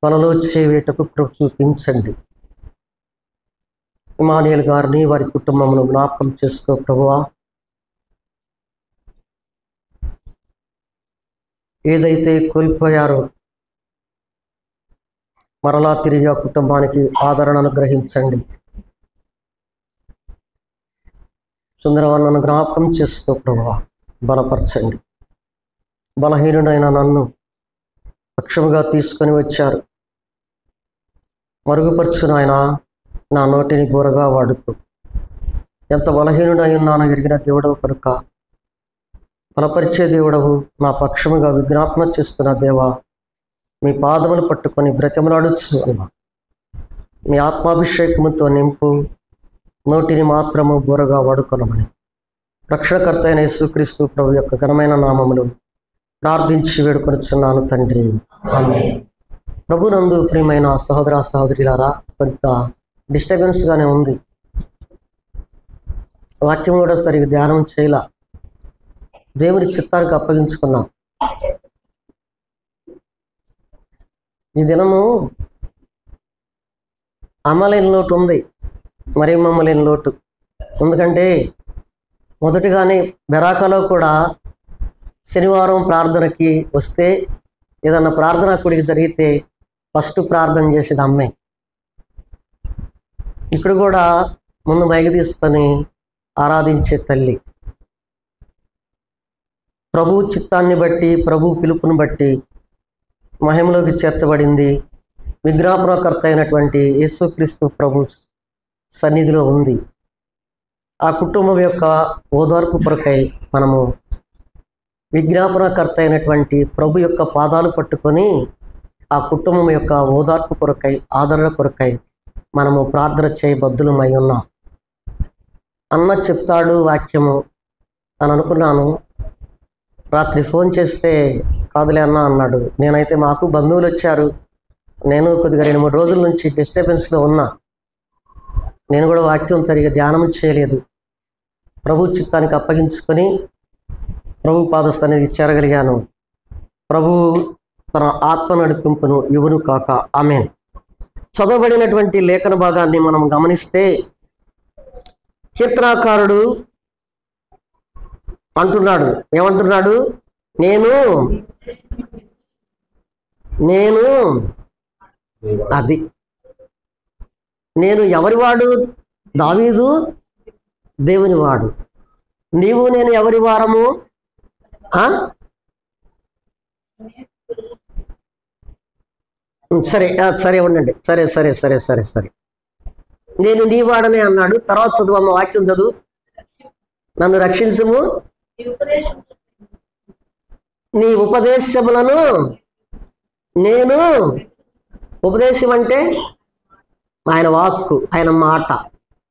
మనలో చేవేటకు కృప చూపించండి. ఇమానుయేల్ గారిని వారి కుటుంబమును జ్ఞాపకం చేసుకో ప్రభువా. ఏదైతే కోల్పోయారో మరలా తిరిగి ఆ కుటుంబానికి ఆదరణను గ్రహించండి. సుందరవన్నను జ్ఞాపకం చేసుకో ప్రభువా, బలపరచండి. బలహీనుడైన నన్ను పక్షముగా తీసుకొని వచ్చారు, మరుగుపరచు నాయన, నా నోటిని బోరగా వాడుకో. ఎంత బలహీనుడై ఉన్నానో ఎరిగిన దేవుడవు కనుక బలపరిచే దేవుడవు, నా పక్షముగా విజ్ఞాపన చేస్తున్న దేవా, మీ పాదములు పట్టుకొని బ్రతిమలాడుచు ఉన్నా. మీ ఆత్మాభిషేకముతో నింపు, నోటిని మాత్రము బోరగా వాడుకొనమని రక్షణకర్త అయిన యేసుక్రీస్తు ప్రభు యొక్క ఘనమైన నామములు ప్రార్థించి వేడుకొనుచున్నాను తండ్రి, ఆమేన్. ప్రభునందు ప్రియమైన సహోదర సహోదరులారా, కొంత డిస్టర్బెన్స్గానే ఉంది. వాక్యం కూడా సరిగ్గా ధ్యానం చేయలా, దేవుడి చిత్తానికి అప్పగించుకున్నాం. ఈ దినము అమ్మలేని లోటు ఉంది, మరి మమ్మలేని లోటు. ఎందుకంటే మొదటిగానే బెరాకలో కూడా శనివారం ప్రార్థనకి వస్తే ఏదన్నా ప్రార్థన కూడికి జరిగితే ఫస్ట్ ప్రార్థన చేసేది అమ్మే. ఇక్కడ కూడా ముందు మైకి తీసుకొని ఆరాధించే తల్లి. ప్రభు చిత్తాన్ని బట్టి, ప్రభు పిలుపుని బట్టి మహిమలోకి చేర్చబడింది. విజ్ఞాపనకర్త అయినటువంటి యేసుక్రీస్తు ప్రభు సన్నిధిలో ఉంది. ఆ కుటుంబం యొక్క ఓదార్పు కొరకై మనము విజ్ఞాపనకర్త అయినటువంటి ప్రభు యొక్క పాదాలు పట్టుకొని ఆ కుటుంబం యొక్క ఓదార్పు కొరకై, ఆదరణ కొరకై మనము ప్రార్థన చేయబద్దులమై ఉన్నాం. అన్న చెప్తాడు వాక్యము అని అనుకున్నాను. రాత్రి ఫోన్ చేస్తే కాదులే అన్న అన్నాడు. నేనైతే మాకు బంధువులు వచ్చారు, నేను కొద్దిగా 2-3 రోజుల నుంచి డిస్టర్బెన్స్లో ఉన్నా. నేను కూడా వాక్యం సరిగా ధ్యానం చేయలేదు. ప్రభు చిత్తానికి అప్పగించుకొని ప్రభు పాదస్థానికి చేరగలిగాను. ప్రభు తన ఆత్మ నడిపింపును ఇవును కాక, ఆమేన్. చదవబడినటువంటి లేఖన భాగాన్ని మనం గమనిస్తే కీర్తనాకారుడు అంటున్నాడు, ఏమంటున్నాడు? నేను అది నేను ఎవరివాడు? దావీదు దేవుని వాడు. నీవు నేను ఎవరి వారము? సరే సరే ఉండండి, సరే సరే సరే సరే సరే నేను నీ వాడనే అన్నాడు. తర్వాత చదువు, వాక్యం చదువు. నన్ను రక్షించుము, నీ ఉపదేశములను నేను, ఉపదేశం అంటే ఆయన వాక్కు, ఆయన మాట,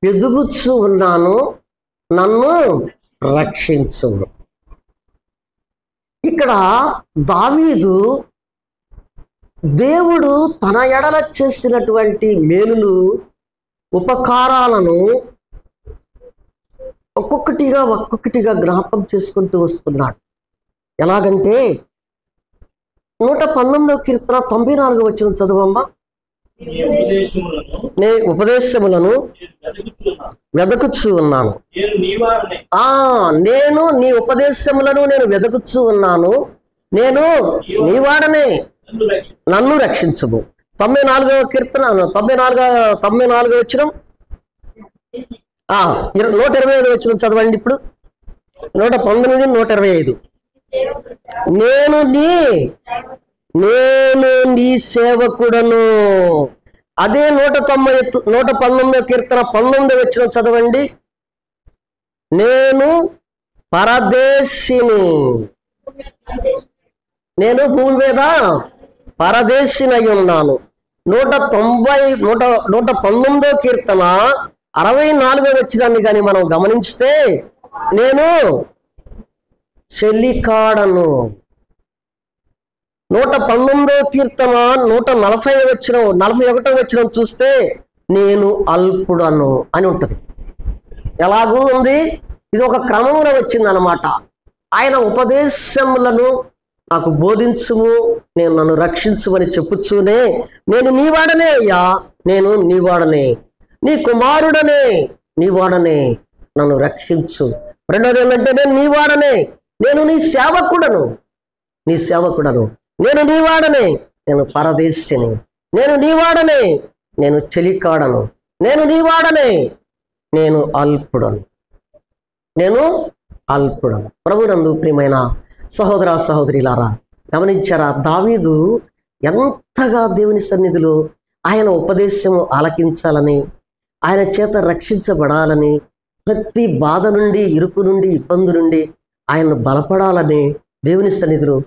ఎదుగుచూ ఉన్నాను, నన్ను రక్షించు. ఇక్కడ దావీదు దేవుడు తన ఎడల చేసినటువంటి మేలులు, ఉపకారాలను ఒక్కొక్కటిగా జ్ఞాపకం చేసుకుంటూ వస్తున్నాడు. ఎలాగంటే 119వ కీర్తన 94వ వచనం చదువమ్మా. నే ఉపదేశములను వెదకుచూ ఉన్నాను. నేను నీ ఉపదేశములను నేను వెదకుచూ ఉన్నాను. నేను నీ వాడనే, నన్ను రక్షించుము. 94వ కీర్తన 94వ వచనం, 125వ వచనం చదవండి. ఇప్పుడు 119, 125. నేను నీ సేవకుడను. అదే 119వ కీర్తన 19వ వచనం చదవండి. నేను పరదేశిని, నేను భూమి మీద పరదేశినై ఉన్నాను. 119వ కీర్తన 64వ వచనాన్ని కానీ మనం గమనించితే, నేను చెల్లికాడను. 119వ కీర్తన 41వ వచనం చూస్తే, నేను అల్పుడను అని ఉంటుంది. ఎలాగూ ఉంది, ఇది ఒక క్రమంలో వచ్చిందనమాట. ఆయన ఉపదేశములను నాకు బోధించుము, నేను నన్ను రక్షించుమని చెప్పుచ్చునే, నేను నీవాడనే అయ్యా, నేను నీవాడనే, నీ కుమారుడనే, నీవాడనే, నన్ను రక్షించు. రెండోది ఏంటంటే నేను నీవాడనే, నేను నీ సేవకుడను, నీ సేవకుడను, నేను నీవాడనే, నేను పరదేశిని, నేను నీవాడనే, నేను చెలికాడను, నేను నీవాడనే, నేను అల్పుడను, నేను అల్పుడను. ప్రభునందు ప్రియమైన సహోదర సహోదరులారా, గమనించారా? దావీదు ఎంతగా దేవుని సన్నిధిలో ఆయన ఉపదేశము ఆలకించాలని, ఆయన చేత రక్షించబడాలని, ప్రతి బాధ నుండి, ఇరుకు నుండి, ఇబ్బంది నుండి ఆయన్ను బలపడాలని దేవుని సన్నిధిలో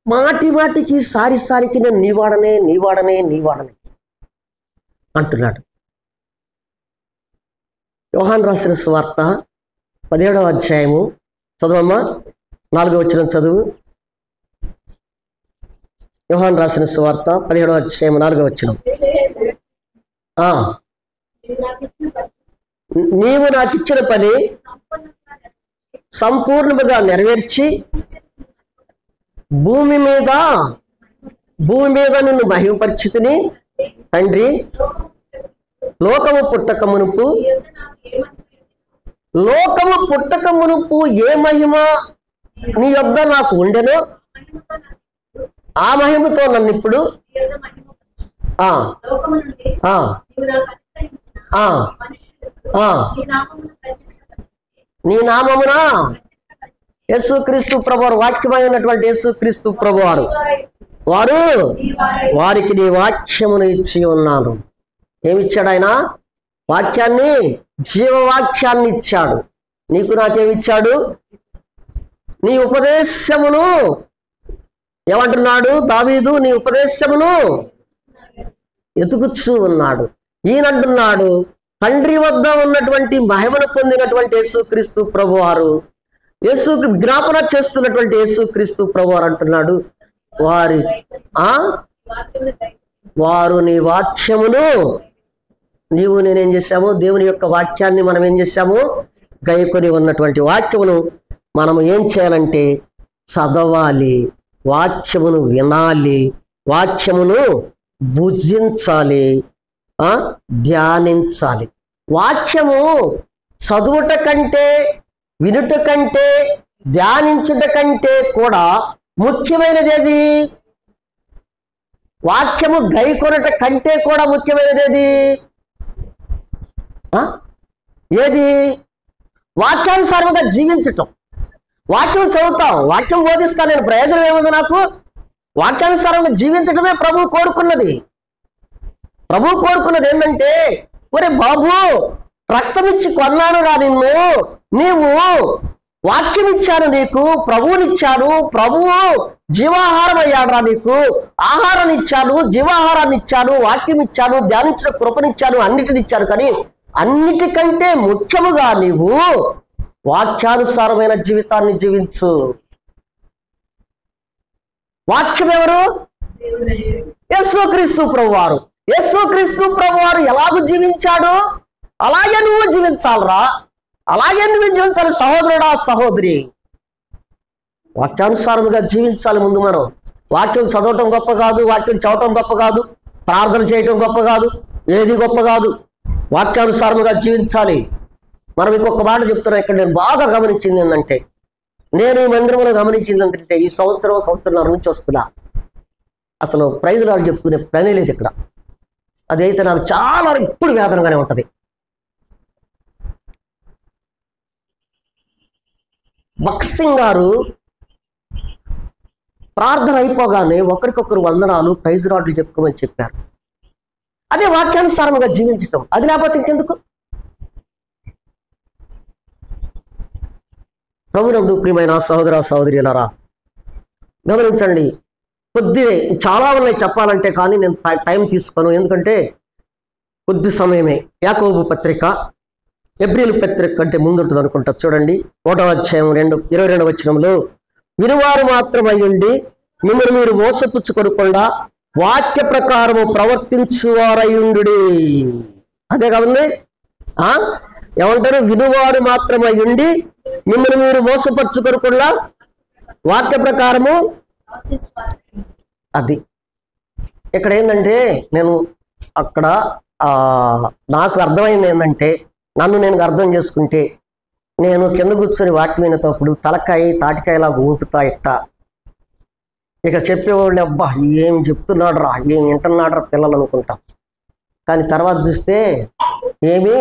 మాటి మాటికి సారికి నేను నీవాడనే, నీవాడనే, నీవాడనే అంటున్నాడు. యోహాను రాసిన సువార్త 17వ అధ్యాయము చదువమ్మా, 4వ వచనం చదువు. యోహాను రాసిన సువార్త 17వ అధ్యాయం 4వ వచనం. నీవు నాకు ఇచ్చిన పని సంపూర్ణముగా నెరవేర్చి భూమి మీద నిన్ను మహిమపరిచితిని తండ్రి. లోకము పుట్టక మునుపు ఏ మహిమ నీ యొద్ద నాకు ఉండెనో ఆ మహిమతో నన్ను ఇప్పుడు నీ నామమున యేసుక్రీస్తు ప్రభువారు, వాక్యమైనటువంటి యేసుక్రీస్తు ప్రభువారు, వారికి నీ వాక్యమును ఇచ్చి ఉన్నాను. ఏమిచ్చాడు ఆయన? వాక్యాన్ని, జీవవాక్యాన్ని ఇచ్చాడు. నీకు నాకేమిచ్చాడు? నీ ఉపదేశమును. ఏమంటున్నాడు దావీదు? నీ ఉపదేశమును ఎతుకుచూ ఉన్నాడు. ఈయనంటున్నాడు, తండ్రి వద్ద ఉన్నటువంటి మహిమను పొందినటువంటి యేసుక్రీస్తు ప్రభువారు, యేసు జ్ఞాపన చేస్తున్నటువంటి యేసుక్రీస్తు ప్రభువారు అంటున్నాడు, వారు నీ వాక్యమును, నీవు నేనేం చేశాము? దేవుని యొక్క వాక్యాన్ని మనం ఏం చేశాము? గైకొని ఉన్నటువంటి వాక్యమును మనము ఏం చేయాలంటే చదవాలి, వాక్యమును వినాలి, వాక్యమును భుజించాలి, ధ్యానించాలి. వాక్యము చదువుట కంటే, వినుట కంటే, ధ్యానించుట కంటే కూడా ముఖ్యమైనది ఏది? వాక్యము గైకొనట కంటే కూడా ముఖ్యమైనది ఏది? ఏది? వాక్యానుసారంగా జీవించటం. వాక్యం చదువుతాం, వాక్యం బోధిస్తాను, నేను ప్రయోజనం ఏముంది నాకు? వాక్యానుసారంగా జీవించటమే ప్రభు కోరుకున్నది. ప్రభు కోరుకున్నది ఏంటంటే, ఒరే బాబు, రక్తం ఇచ్చి కొన్నాను రా నిన్ను, నీవు వాక్యం ఇచ్చాను, నీకు ప్రభువునిచ్చాను, ప్రభువు జీవాహారం అయ్యాడు రా, నీకు ఆహారాన్ని ఇచ్చాను, జీవాహారాన్ని ఇచ్చాను, వాక్యం ఇచ్చాను, ధ్యానించిన కృపనిచ్చాను, అన్నిటిని ఇచ్చాను. కానీ అన్నిటికంటే ముఖ్యముగా నీవు వాక్యానుసారమైన జీవితాన్ని జీవించు. వాక్యం ఎవరు? యేసుక్రీస్తు ప్రభువారు. యేసుక్రీస్తు ప్రభువారు ఎలాగూ జీవించాడు అలాగే నువ్వు జీవించాలరా, అలాగే నువ్వు జీవించాలి సహోదరుడా, సహోదరి. వాక్యానుసారముగా జీవించాలి. ముందు మనం వాక్యం చదవటం గొప్ప కాదు, వాక్యం చదవటం గొప్ప కాదు, ప్రార్థన చేయటం గొప్ప కాదు, ఏది గొప్ప కాదు. వాక్యానుసారముగా జీవించాలి. మనం ఇంకొక మాట చెప్తున్నా, ఇక్కడ నేను బాగా గమనించింది ఏంటంటే, నేను ఈ మందిరంలో గమనించింది ఏంటంటే, ఈ సంవత్సరంన్నర నుంచి వస్తున్నా, అసలు ప్రైజ్ లాడ్ చెప్పుకునే పనే లేదు ఇక్కడ. అదైతే నాకు చాలా ఇప్పుడు వేదనగానే ఉంటుంది. బక్సింగ్ గారు ప్రార్థన అయిపోగానే ఒకరికొకరు వందనాలు, ప్రైజ్ లాడ్లు చెప్పుకోమని చెప్పారు. అదే వాక్యానుసారంగా జీవించటం. అది లేకపోతే ఇంకెందుకు? ప్రభునందు ప్రియమైన సహోదర సహోదరులారా, గమనించండి. కొద్ది చాలా ఉన్నాయి చెప్పాలంటే, కానీ నేను టైం తీసుకోను, ఎందుకంటే కొద్ది సమయమే. యాకోబు పత్రిక, ఎబ్రీలు పత్రిక కంటే ముందుంటుంది అనుకుంటా. చూడండి 1వ అధ్యాయం 22వ వచనంలో, వినువారు మాత్రమై ఉండి మిమ్మల్ని మీరు మోసపుచ్చుకొనకుండా వాక్య ప్రకారము ప్రవర్తించువారయుండు. అదే కాదండి, ఏమంటారు? వినువారు మాత్రమై ఉండి మిమ్మల్ని మీరు మోసపరుచుకోకుండా వాక్య ప్రకారము అది ఇక్కడ ఏంటంటే నేను అక్కడ నాకు అర్థమైంది ఏంటంటే, నన్ను నేను అర్థం చేసుకుంటే, నేను కింద కూర్చొని వాక్యం వినేటప్పుడు తలకాయ తాటికాయలా ఊపుతా ఇట్ట. ఇక చెప్పేవాళ్ళు అబ్బా ఏం చెప్తున్నాడు రా, ఏం వింటున్నాడు రా పిల్లలు అనుకుంటాం. కానీ తర్వాత చూస్తే ఏమీ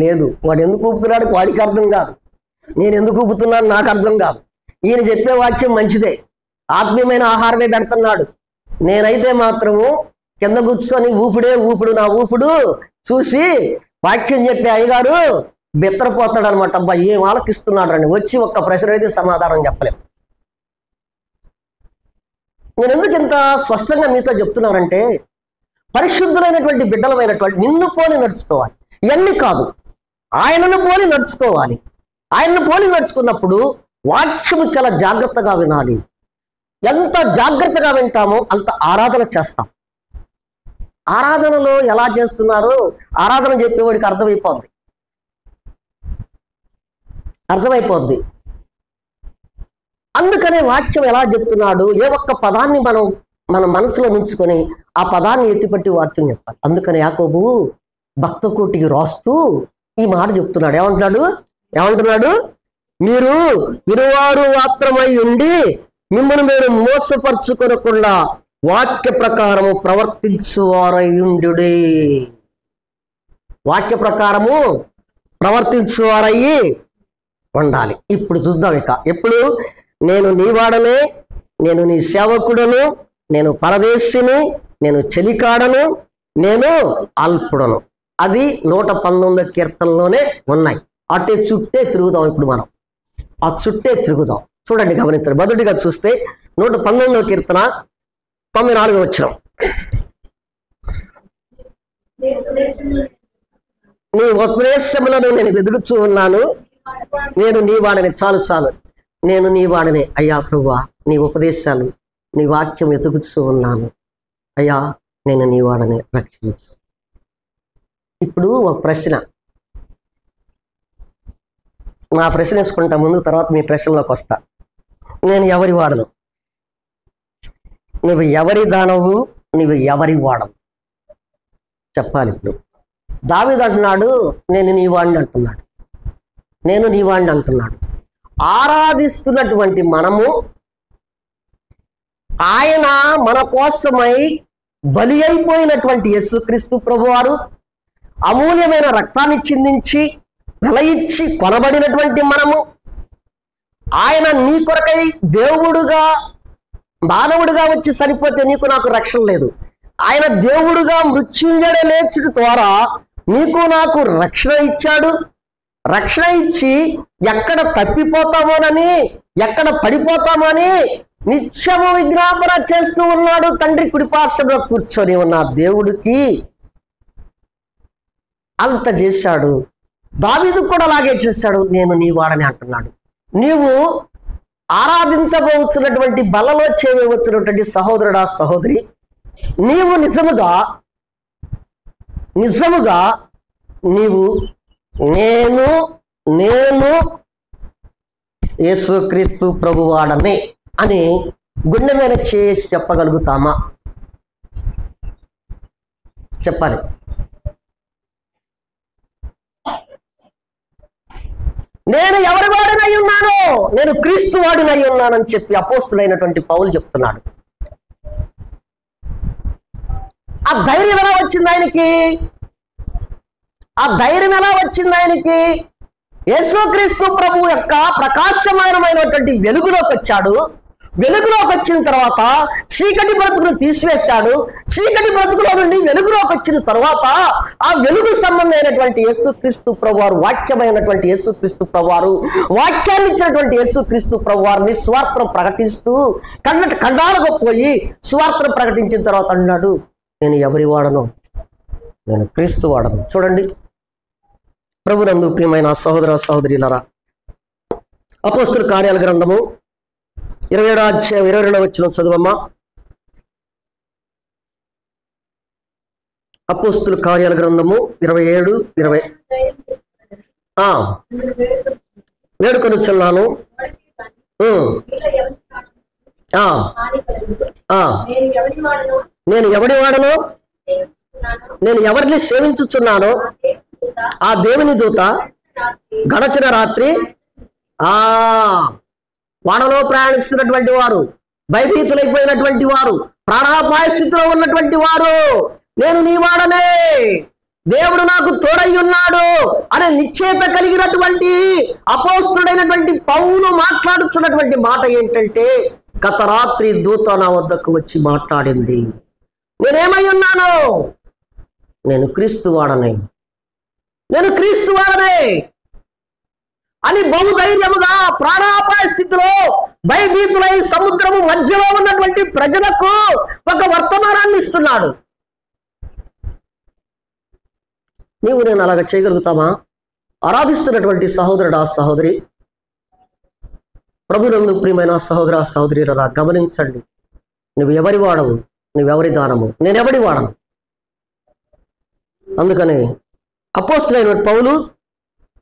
లేదు. వాడు ఎందుకు ఊపుతున్నాడు వాడికి అర్థం కాదు, నేను ఎందుకు ఊపుతున్నాను నాకు అర్థం కాదు. ఈయన చెప్పే వాక్యం మంచిదే, ఆత్మీయమైన ఆహారమే పెడుతున్నాడు. నేనైతే మాత్రము కింద కూర్చొని ఊపుడు నా ఊపుడు చూసి వాక్యం చెప్పే అయ్యగారు బెత్తరపోతాడు అనమాట. అబ్బా ఏం ఆలకిస్తున్నాడు అని వచ్చి ఒక్క ప్రశ్న అయితే సమాధానం చెప్పలేం. నేను ఎందుకు ఇంత స్పష్టంగా మీతో చెప్తున్నానంటే, పరిశుద్ధులైనటువంటి బిడ్డలమైనటువంటి నిన్ను పోలి నడుచుకోవాలి. ఇవన్నీ కాదు, ఆయనను పోలి నడుచుకోవాలి. ఆయనను పోలి నడుచుకున్నప్పుడు వాక్యము చాలా జాగ్రత్తగా వినాలి. ఎంత జాగ్రత్తగా వింటామో అంత ఆరాధన చేస్తాం. ఆరాధనలో ఎలా చేస్తున్నారో ఆరాధన చెప్పేవాడికి అర్థమైపోద్ది. అందుకనే వాక్యం ఎలా చెప్తున్నాడు, ఏ ఒక్క పదాన్ని మన మనసులో ఉంచుకొని ఆ పదాన్ని ఎత్తిపట్టి వాక్యం చెప్పాలి. అందుకని యాకోబు భక్త కోటికి రాస్తూ ఈ మాట చెప్తున్నాడు. ఏమంటున్నాడు? మీరు వినువారు మాత్రమై ఉండి మిమ్మల్ని మీరు మోసపరుచుకొనకుండా వాక్య ప్రకారము ప్రవర్తించువారయ్యుండుడే. వాక్య ప్రకారము ప్రవర్తించువారయ్యి ఉండాలి. ఇప్పుడు చూద్దాం. ఎప్పుడు నేను నీ వాడనే, నేను నీ సేవకుడను, నేను పరదేశిని, నేను చెలికాడను, నేను అల్పుడను. అది 119 కీర్తనలోనే ఉన్నాయి. అటే చుట్టే తిరుగుదాం. ఇప్పుడు మనం ఆ చుట్టే తిరుగుదాం. చూడండి, గమనించండి. మొదటిగా చూస్తే 119 కీర్తన 94వ వచనం. నీ ఉపదేశములను నేను వెతుకుతూ ఉన్నాను, నేను నీ వాడని. చాలు నేను నీ వాడనే అయ్యా ప్రభువా, నీ ఉపదేశాలు నీ వాక్యం వెతుకుతూ ఉన్నాను అయ్యా, నేను నీ వాడని, రక్షించు. ఇప్పుడు ఒక ప్రశ్న, నా ప్రశ్న వేసుకుంటా ముందు, తర్వాత మీ ప్రశ్నలోకి వస్తా. నేను ఎవరి వాడను? నువ్వు ఎవరి దానవు? నువ్వు ఎవరి వాడవు? చెప్పాలి. ఇప్పుడు దావీదు అంటున్నాడు నేను నీ వాడిని అంటున్నాడు, నేను నీ వాడిని అంటున్నాడు. ఆరాధిస్తున్నటువంటి మనము, ఆయన మన కోసమై బలి అయిపోయినటువంటి యేసుక్రీస్తు ప్రభువారు అమూల్యమైన రక్తాన్ని చిందించి వెల ఇచ్చి కొనబడినటువంటి మనము, ఆయన నీ కొరకై దేవుడుగా మానవుడిగా వచ్చి సరిపోతే నీకు నాకు రక్షణ లేదు. ఆయన దేవుడుగా మృత్యుంజయుడే లేచుట ద్వారా నీకు నాకు రక్షణ ఇచ్చాడు. రక్షణ ఇచ్చి ఎక్కడ తప్పిపోతామోనని, ఎక్కడ పడిపోతామని నిత్యము విజ్ఞాపన చేస్తూ ఉన్నాడు. తండ్రి కుడిపార్శ్వలో కూర్చొని ఉన్న దేవుడికి అంత చేశాడు. దావీదు కూడా అలాగే చేశాడు. నేను నీ వాడని అంటున్నాడు. నీవు ఆరాధించబోతున్నటువంటి బలలో చేయవచ్చినటువంటి సహోదరుడా సహోదరి, నీవు నిజముగా నీవు నేను యేసుక్రీస్తు ప్రభువాడనే అని గుండె మీద చేసి చెప్పగలుగుతామా? చెప్పాలి. నేను ఎవరి వాడినై ఉన్నాను? నేను క్రీస్తు వాడినై ఉన్నానని చెప్పి అపోస్తులైనటువంటి పౌలు చెప్తున్నాడు. ఆ ధైర్యం ఎలా వచ్చింది ఆయనకి? యేసుక్రీస్తు ప్రభు యొక్క ప్రకాశమానమైనటువంటి వెలుగులోకి వచ్చాడు. వెలుగులోకి వచ్చిన తర్వాత చీకటి బ్రతుకును తీసివేశాడు. చీకటి బ్రతుకులో నుండి వెలుగులోకి వచ్చిన తర్వాత ఆ వెలుగు సంబంధమైనటువంటి యేసుక్రీస్తు ప్రభువారు, వాక్యమైనటువంటి యేసుక్రీస్తు ప్రభువారు, వాక్యాన్ని ఇచ్చినటువంటి యేసుక్రీస్తు ప్రభువారిని స్వార్థం ప్రకటిస్తూ ఖండాలకు పోయి స్వార్థం ప్రకటించిన తర్వాత అన్నాడు నేను ఎవరి వాడను? నేను క్రీస్తు వాడను. చూడండి ప్రభునందు ప్రియమైన సహోదర సహోదరులారా, అపోస్తుల కార్యాల గ్రంథము 27వ అధ్యాయం 22వ వచనం చదువమ్మా. అపోస్తుల కార్యాల గ్రంథము 27:20 వేడుకొనుచున్నాను. నేను ఎవడి వాడను, నేను ఎవరిని సేవించుచున్నానో ఆ దేవుని దూత గడచిన రాత్రి వాడలో ప్రయాణిస్తున్నటువంటి వారు, భయభీతులైపోయినటువంటి వారు, ప్రాణాపాయ స్థితిలో ఉన్నటువంటి వారు, నేను నీ వాడనే, దేవుడు నాకు తోడై ఉన్నాడు అనే నిశ్చయత కలిగినటువంటి అపోస్తుడైనటువంటి పౌలు మాట్లాడుతున్నటువంటి మాట ఏంటంటే, గత రాత్రి దూత నా వద్దకు వచ్చి మాట్లాడింది. నేనేమై ఉన్నాను? నేను క్రీస్తు వాడనే, నేను క్రీస్తు వాడనే అని బహుధైర్యముగా ప్రాణాపాయ స్థితిలో భయభీతులై సముద్రము మధ్యలో ఉన్నటువంటి ప్రజలకు ఒక వర్తమానాన్ని ఇస్తున్నాడు. నీవు నేను అలాగ చేయగలుగుతామా? ఆరాధిస్తున్నటువంటి సహోదరుడా సహోదరి, ప్రభునందు ప్రియమైన సహోదర సహోదరులారా, గమనించండి. నువ్వు ఎవరి వాడవు, నువ్వెవరి దానము, నేనెవడి వాడను. అందుకని అపోస్తులైన పౌలు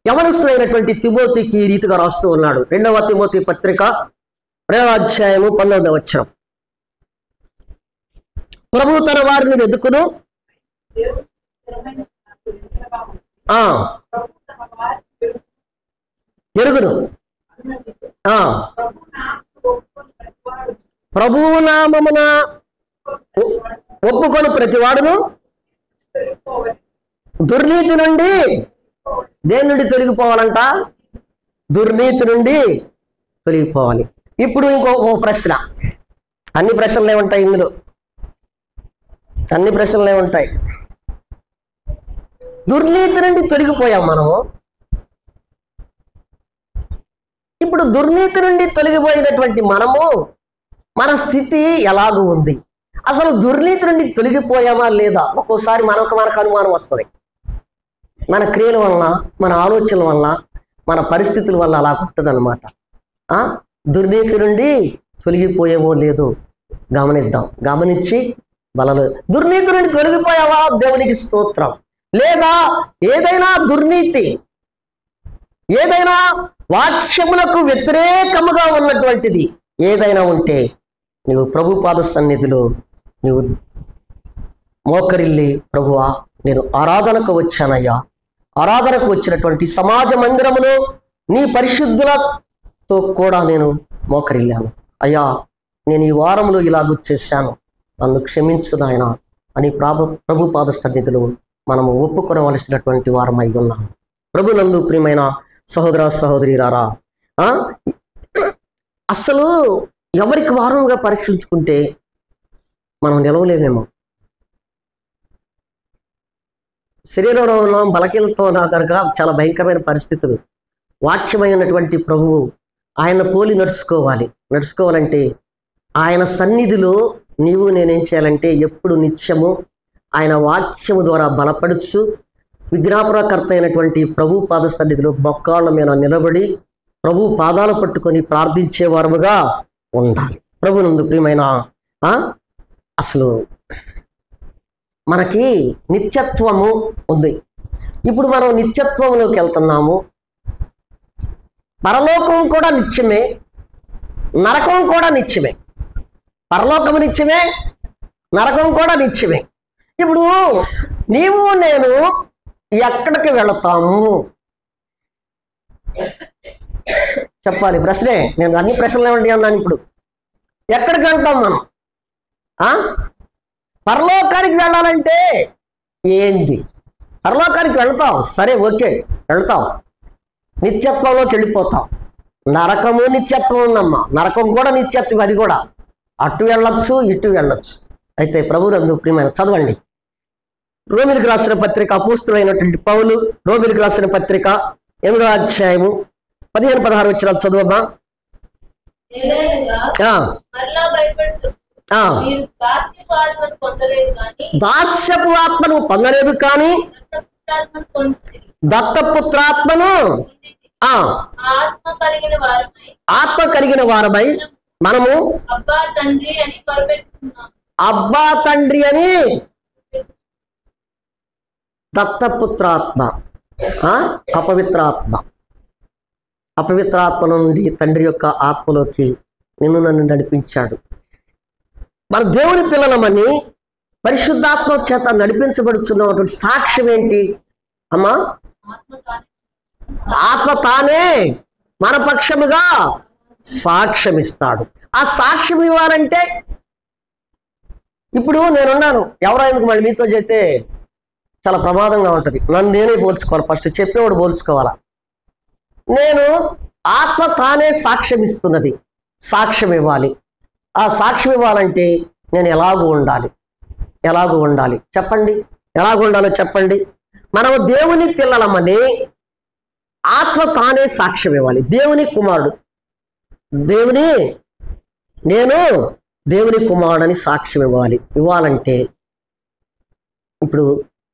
యవనస్తులైనటువంటి తిమోతికి ఈ రీతిగా రాస్తూ ఉన్నాడు. 2వ తిమోతి పత్రిక 2వ అధ్యాయము 19వ వచనం. ప్రభు తన వారిని వెతుకును, ఎరుగును, ప్రభువు నామమున ఒప్పుకొని ప్రతివాడును దుర్నీతి నుండి, దేని నుండి తొలగిపోవాలంట? దుర్నీతి నుండి తొలగిపోవాలి. ఇప్పుడు ఇంకో ప్రశ్న. అన్ని ప్రశ్నలే ఉంటాయి ఇందులో, అన్ని ప్రశ్నలే ఉంటాయి. దుర్నీతి నుండి తొలగిపోయాం మనము. ఇప్పుడు దుర్నీతి నుండి తొలగిపోయినటువంటి మనము, మన స్థితి ఎలాగూ ఉంది? అసలు దుర్నీతి నుండి తొలగిపోయామా లేదా? ఒక్కోసారి మనకు అనుమానం వస్తుంది. మన క్రియల వల్ల, మన ఆలోచనల వల్ల, మన పరిస్థితుల వల్ల అలా ఉంటుంది అనమాట. దుర్నీతి నుండి తొలగిపోయేమో లేదో గమనిద్దాం. గమనించి బలలో దుర్నీతి నుండి తొలగిపోయావా? దేవునికి స్తోత్రం. లేదా ఏదైనా దుర్నీతి, ఏదైనా వాక్యములకు వ్యతిరేకముగా ఉన్నటువంటిది ఏదైనా ఉంటే, నీవు ప్రభు పాద సన్నిధిలో నీవు మోకరిల్లి, ప్రభువా నేను ఆరాధనకు వచ్చానయ్యా, ఆరాధనకు వచ్చినటువంటి సమాజ మందిరములో నీ పరిశుద్ధులతో కూడా నేను మోకరిల్లాను అయ్యా, నేను ఈ వారంలో ఇలాగ చేశాను, నన్ను క్షమించు నాయన అని ప్రభు పాద సన్నిధిలో మనము ఒప్పుకొనవలసినటువంటి వారమై ఉన్నాం. ప్రభు నందు ప్రియమైన సహోదర సహోదరిరారా, అసలు ఎవరికి వారంగా పరీక్షించుకుంటే మనం నిలవలేమేమో. శరీరంలో ఉన్న బలకీలతో కనుక చాలా భయంకరమైన పరిస్థితులు. వాక్యమైనటువంటి ప్రభువు ఆయన పోలి నడుచుకోవాలంటే ఆయన సన్నిధిలో నీవు నేనేం చేయాలంటే ఎప్పుడు నిత్యము ఆయన వాక్యము ద్వారా బలపడుచు విజ్ఞాపనకర్త అయినటువంటి ప్రభు పాద సన్నిధిలో మొక్కాళ్ళ మీద నిలబడి ప్రభు పాదాలు పట్టుకొని ప్రార్థించే వారముగా ఉండాలి. ప్రభునందు ప్రియమైన అసలు మనకి నిత్యత్వము ఉంది. ఇప్పుడు మనం నిత్యత్వంలోకి వెళ్తున్నాము. పరలోకం కూడా నిత్యమే, నరకం కూడా నిత్యమే. పరలోకము నిత్యమే, నరకం కూడా నిత్యమే. ఇప్పుడు నీవు నేను ఎక్కడికి వెళతాము చెప్పాలి. ప్రశ్నే, నేను అన్ని ప్రశ్నలు ఏమండి అన్నాను. ఇప్పుడు ఎక్కడికి వెళ్తాం మనం? పరలోకానికి వెళ్ళాలంటే ఏంది? పరలోకానికి వెళ్తాం, సరే ఓకే వెళ్తాం, నిత్యత్వంలోకి వెళ్ళిపోతాం. నరకము నిత్యత్వం ఉందమ్మా, నరకం కూడా నిత్యత్వం. అది కూడా అటు వెళ్ళొచ్చు, ఇటు వెళ్ళొచ్చు. అయితే ప్రభునందు ప్రియమైన చదవండి, రోమిలికి రాసిన పత్రిక, అపోస్తులైనటువంటి పౌలు రోమిలికి రాసిన పత్రిక 8వ అధ్యాయము 15-16 వచనాలు చదువమ్మా. దాస్యపు ఆత్మను పొందలేదు కానీ దత్తపుత్రాత్మను ఆత్మ కలిగిన వారమై మనము అబ్బా తండ్రి అని. దత్తపుత్రాత్మ, అపవిత్రాత్మ నుండి తండ్రి యొక్క ఆత్మలోకి నిన్ను నన్ను నడిపించాడు. మన దేవుని పిల్లలమని పరిశుద్ధాత్మ చేత నడిపించబడుతున్నటువంటి సాక్ష్యం ఏంటి అమ్మా? ఆత్మ తానే మన పక్షముగా సాక్ష్యం ఇస్తాడు. ఆ సాక్ష్యం ఇవ్వాలంటే ఇప్పుడు నేనున్నాను, ఎవరైనా మళ్ళీ మీతో చేస్తే చాలా ప్రమాదంగా ఉంటుంది. నన్ను నేనే పోల్చుకోవాలి, ఫస్ట్ చెప్పేవాడు పోల్చుకోవాలా. నేను ఆత్మ తానే సాక్ష్యం ఇస్తున్నది, సాక్ష్యం ఇవ్వాలి. ఆ సాక్ష్యం ఇవ్వాలంటే నేను ఎలాగూ ఉండాలి చెప్పండి, ఎలాగూ ఉండాలో చెప్పండి. మనము దేవుని పిల్లలమని ఆత్మ తానే సాక్ష్యం ఇవ్వాలి. దేవుని కుమారుడు, నేను దేవుని కుమారుడని సాక్ష్యం ఇవ్వాలంటే ఇప్పుడు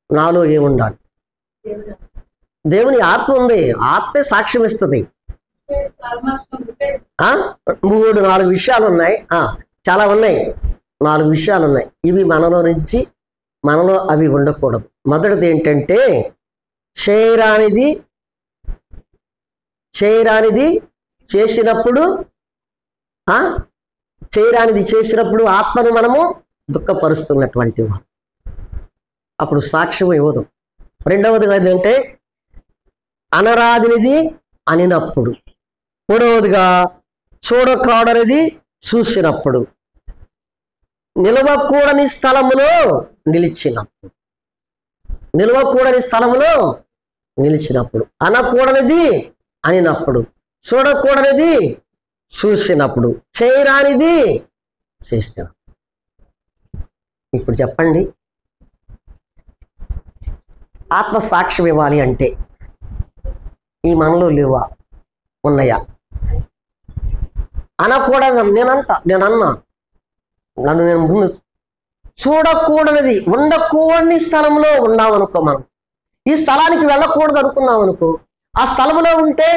నాలో ఏముండాలి? దేవుని ఆత్మ ఉంది, ఆత్మే సాక్ష్యం ఇస్తుంది. 3-4 విషయాలు ఉన్నాయి, చాలా ఉన్నాయి, 4 విషయాలు ఉన్నాయి. ఇవి మనలో అవి ఉండకూడదు. మొదటిది ఏంటంటే చేయరానిది చేసినప్పుడు ఆత్మను మనము దుఃఖపరుస్తున్నటువంటి వారు, అప్పుడు సాక్ష్యం ఇవ్వదు. రెండవది ఏంటంటే అనరాదినిది అనినప్పుడు. మూడవదిగా చూడకూడనిది చూసినప్పుడు. నిలవకూడని స్థలములో నిలిచినప్పుడు. అనకూడనిది అనినప్పుడు, చూడకూడనిది చూసినప్పుడు, చేయరానిది చేసినప్పుడు. ఇప్పుడు చెప్పండి, ఆత్మ సాక్ష్యం ఇవ్వాలి అంటే ఈ మనలో లేవా, ఉన్నాయా? అనకూడదు నేనన్నా నన్ను నేను ముందు చూడకూడనిది, ఉండకూడని స్థలంలో ఉన్నామనుకో, మనం ఈ స్థలానికి వెళ్ళకూడదు అనుకున్నాం అనుకో, ఆ స్థలంలో ఉంటే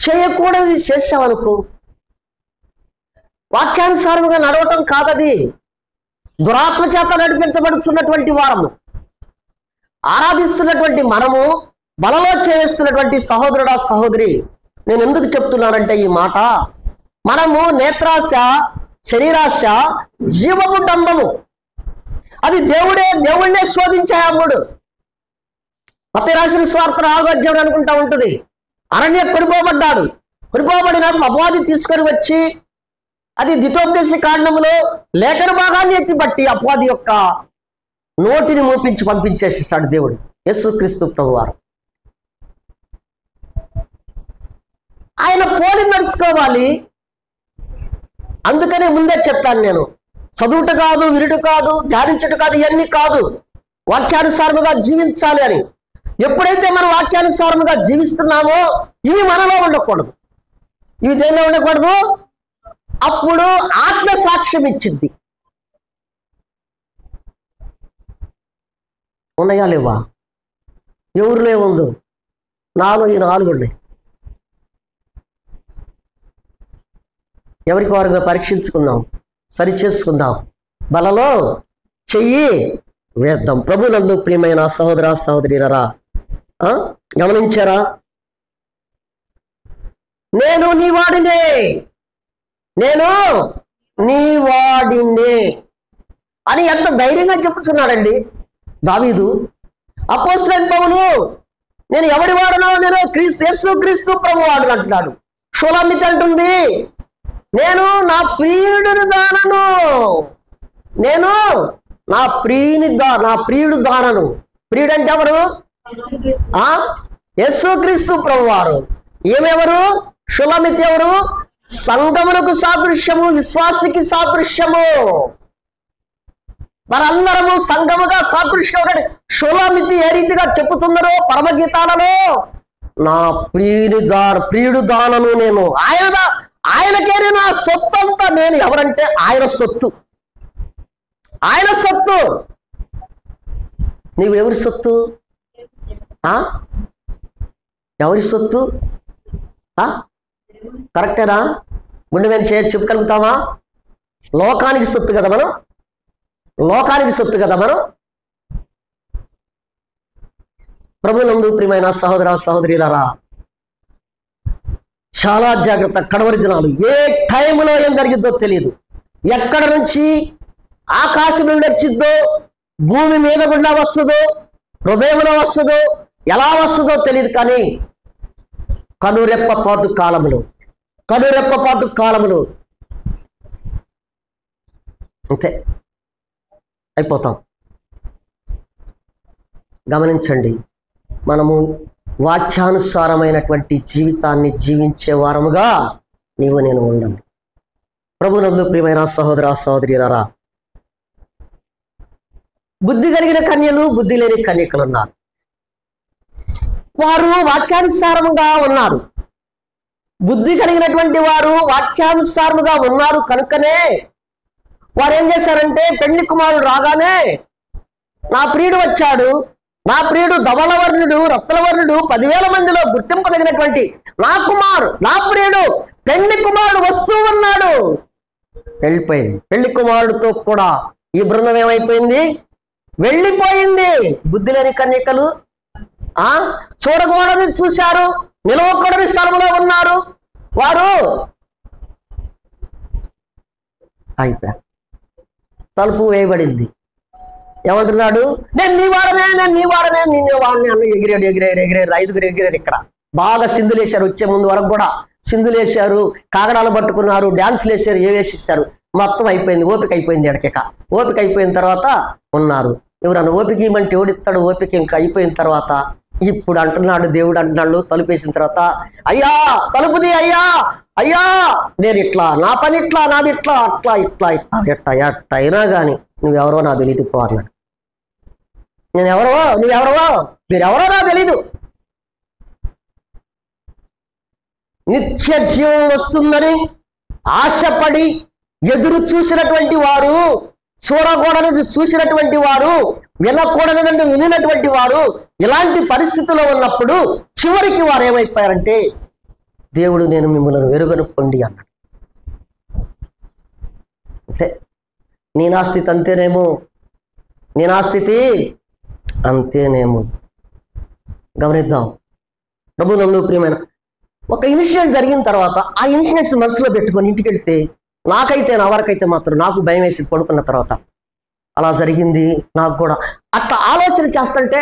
చేయకూడదు చేసామనుకో, వాక్యానుసారంగా నడవటం కాదది. దురాత్మ చేత నడిపించబడుతున్నటువంటి వారము, ఆరాధిస్తున్నటువంటి మనము, బలలో చేస్తున్నటువంటి సహోదరుడా సహోదరి, నేను ఎందుకు చెప్తున్నానంటే ఈ మాట, మనము నేత్రాశ, శరీరాశ, జీవపు డంబము, అది దేవుడినే శోధించే అమ్ముడు. మత్తయి రాసిన సువార్త 4వ అధ్యాయం అనుకుంటా ఉంటుంది. అరణ్య కొనిపోబడినప్పుడు అపవాది తీసుకొని వచ్చి, అది ద్వితోపదేశ కాండములో లేఖన భాగాన్ని ఎత్తిబట్టి అపవాది యొక్క నోటిని మూపించి పంపించేసేసాడు దేవుడు, యేసుక్రీస్తు ప్రభువారు. ఆయన పోలి నడుచుకోవాలి. అందుకనే ముందే చెప్పాను నేను, చదువుట కాదు, వినుట కాదు, ధ్యానించుట కాదు, ఇవన్నీ కాదు, వాక్యానుసారముగా జీవించాలి అని. ఎప్పుడైతే మనం వాక్యానుసారముగా జీవిస్తున్నామో ఇవి మనలో ఉండకూడదు. ఇవి దేనిలో ఉండకూడదు? అప్పుడు ఆత్మ సాక్ష్యం ఇచ్చింది. ఉన్నాయా లేవా? ఎవరిలో ఉందో నాలో ఈ 4 ఉన్నాయి. ఎవరికి వారిగా పరీక్షించుకుందాం, సరిచేసుకుందాం, బలలో చెయ్యి వేద్దాం. ప్రభునందు ప్రియమైన సహోదర సహోదరీరా, గమనించారా? నేను నీ వాడినే అని ఎంత ధైర్యంగా చెప్పుచున్నాడండి దావీదు. అపోస్తలుడైన పౌలు నేను ఎవడి వాడనో, నేను యేసుక్రీస్తు ప్రభువాడు అంటున్నాడు. షూలమ్మితి అంటుంది, నేను నా ప్రియుడు దానను, ప్రియుడు అంటే ఎవరు? యేసుక్రీస్తు ప్రభువారు. ఏమెవరు? షూలమ్మితి ఎవరు? సంగమునకు సాదృశ్యము, విశ్వాసికి సాదృశ్యము. మనందరము సంఘముగా సాదృశ్యం. షూలమ్మితి ఏ రీతిగా చెప్పుతున్నారో పరమగీతాలలో, నా ప్రియుడు దానను, నేను ఆయనకే నేను ఆ సొత్తు అంతా. నేను ఎవరంటే ఆయన సొత్తు. నీవు ఎవరి సొత్తు? ఎవరి సొత్తు? కరెక్టేనా? గుండె మీద చెప్పగలుగుతామా? లోకానికి సొత్తు కదా మనం, ప్రభునందు ప్రియమైన సహోదర సహోదరులారా, చాలా జాగ్రత్త. కడవరి దినాలు. ఏ టైంలో ఏం జరిగిద్దో తెలియదు. ఎక్కడ నుంచి ఆకాశం నుండి వచ్చిద్దో, భూమి మీద గుండా వస్తుందో, హృదయంలో వస్తుందో, ఎలా వస్తుందో తెలియదు. కానీ కనురెప్పపాటు కాలములు అంతే, అయిపోతాం. గమనించండి, మనము వాక్యానుసారమైనటువంటి జీవితాన్ని జీవించే వారముగా నీవు నేను ఉండాలి. ప్రభునందు ప్రియమైన సహోదర సహోదరీలారా, బుద్ధి కలిగిన కన్యలు, బుద్ధి లేని కన్యకలు ఉన్నారు. వారు వాక్యానుసారముగా ఉన్నారు. బుద్ధి కలిగినటువంటి వారు వాక్యానుసారముగా ఉన్నారు కనుకనే వారు ఏం చేశారంటే, పెళ్లి కుమారుడు రాగానే నా ప్రియుడు వచ్చాడు, నా ప్రియుడు ధవళవర్ణుడు, రత్నవర్ణుడు, 10,000 మందిలో గుర్తింపదగినటువంటి నా ప్రియుడు పెళ్లి కుమారుడు వస్తూ ఉన్నాడు. వెళ్ళిపోయింది. పెళ్లి కుమారుడితో కూడా ఈ బృందం ఏమైపోయింది? వెళ్ళిపోయింది. బుద్ధి లేని కన్యకలు చూడకూడదు చూశారు, నిలవకూడని స్థలంలో ఉన్నారు. వారు అయిపోయారు. తలుపు వేయబడింది. ఏమంటున్నాడు? నేను నీ వాడనే నిన్నే వాడిని అన్న. ఎగిరేరు 5 ఎగిరేరు. ఇక్కడ బాగా సింధులేశారు. వచ్చే ముందు వరకు కూడా సింధులేశారు, కాగడాలు పట్టుకున్నారు, డాన్సులు వేసారు, వేసేసారు. మొత్తం అయిపోయింది. ఓపిక అయిపోయింది. ఎడకెక ఓపిక అయిపోయిన తర్వాత ఉన్నారు. ఎవరన్నా ఓపిక ఇవ్వమంటే ఎవడిస్తాడు? ఓపిక ఇంకా అయిపోయిన తర్వాత ఇప్పుడు అంటున్నాడు, దేవుడు అంటున్నాడు తలుపేసిన తర్వాత, అయ్యా తలుపుది, అయ్యా నేను ఇట్లా, నా పని ఇట్లా, నాది ఇట్లా, ఇట్లా అయినా కానీ నువ్వెవరో నాకు తెలియదు పో అన్నాడు. నువ్వెవరో మీరెవరో నాకు తెలీదు. నిత్య జీవం వస్తుందని ఆశపడి ఎదురు చూసినటువంటి వారు, చూడకూడనిది చూసినటువంటి వారు, వినకూడనిదంటే వినినటువంటి వారు ఇలాంటి పరిస్థితిలో ఉన్నప్పుడు చివరికి వారు ఏమైపోయారంటే, దేవుడు నేను మిమ్మల్ని వెరుగనుకోండి అన్నాడు. అంతే. నీ నా స్థితి అంతేనేమో, అంతేనేమో. గమనిద్దాం. ప్రభునందు ప్రియమైన, ఒక ఇన్సిడెంట్ జరిగిన తర్వాత ఆ ఇన్సిడెంట్స్ మనసులో పెట్టుకొని ఇంటికి వెళ్తే, నాకైతే నా వరకైతే మాత్రం నాకు భయం వేసి పడుకున్న తర్వాత, అలా జరిగింది నాకు కూడా. అట్లా ఆలోచన చేస్తుంటే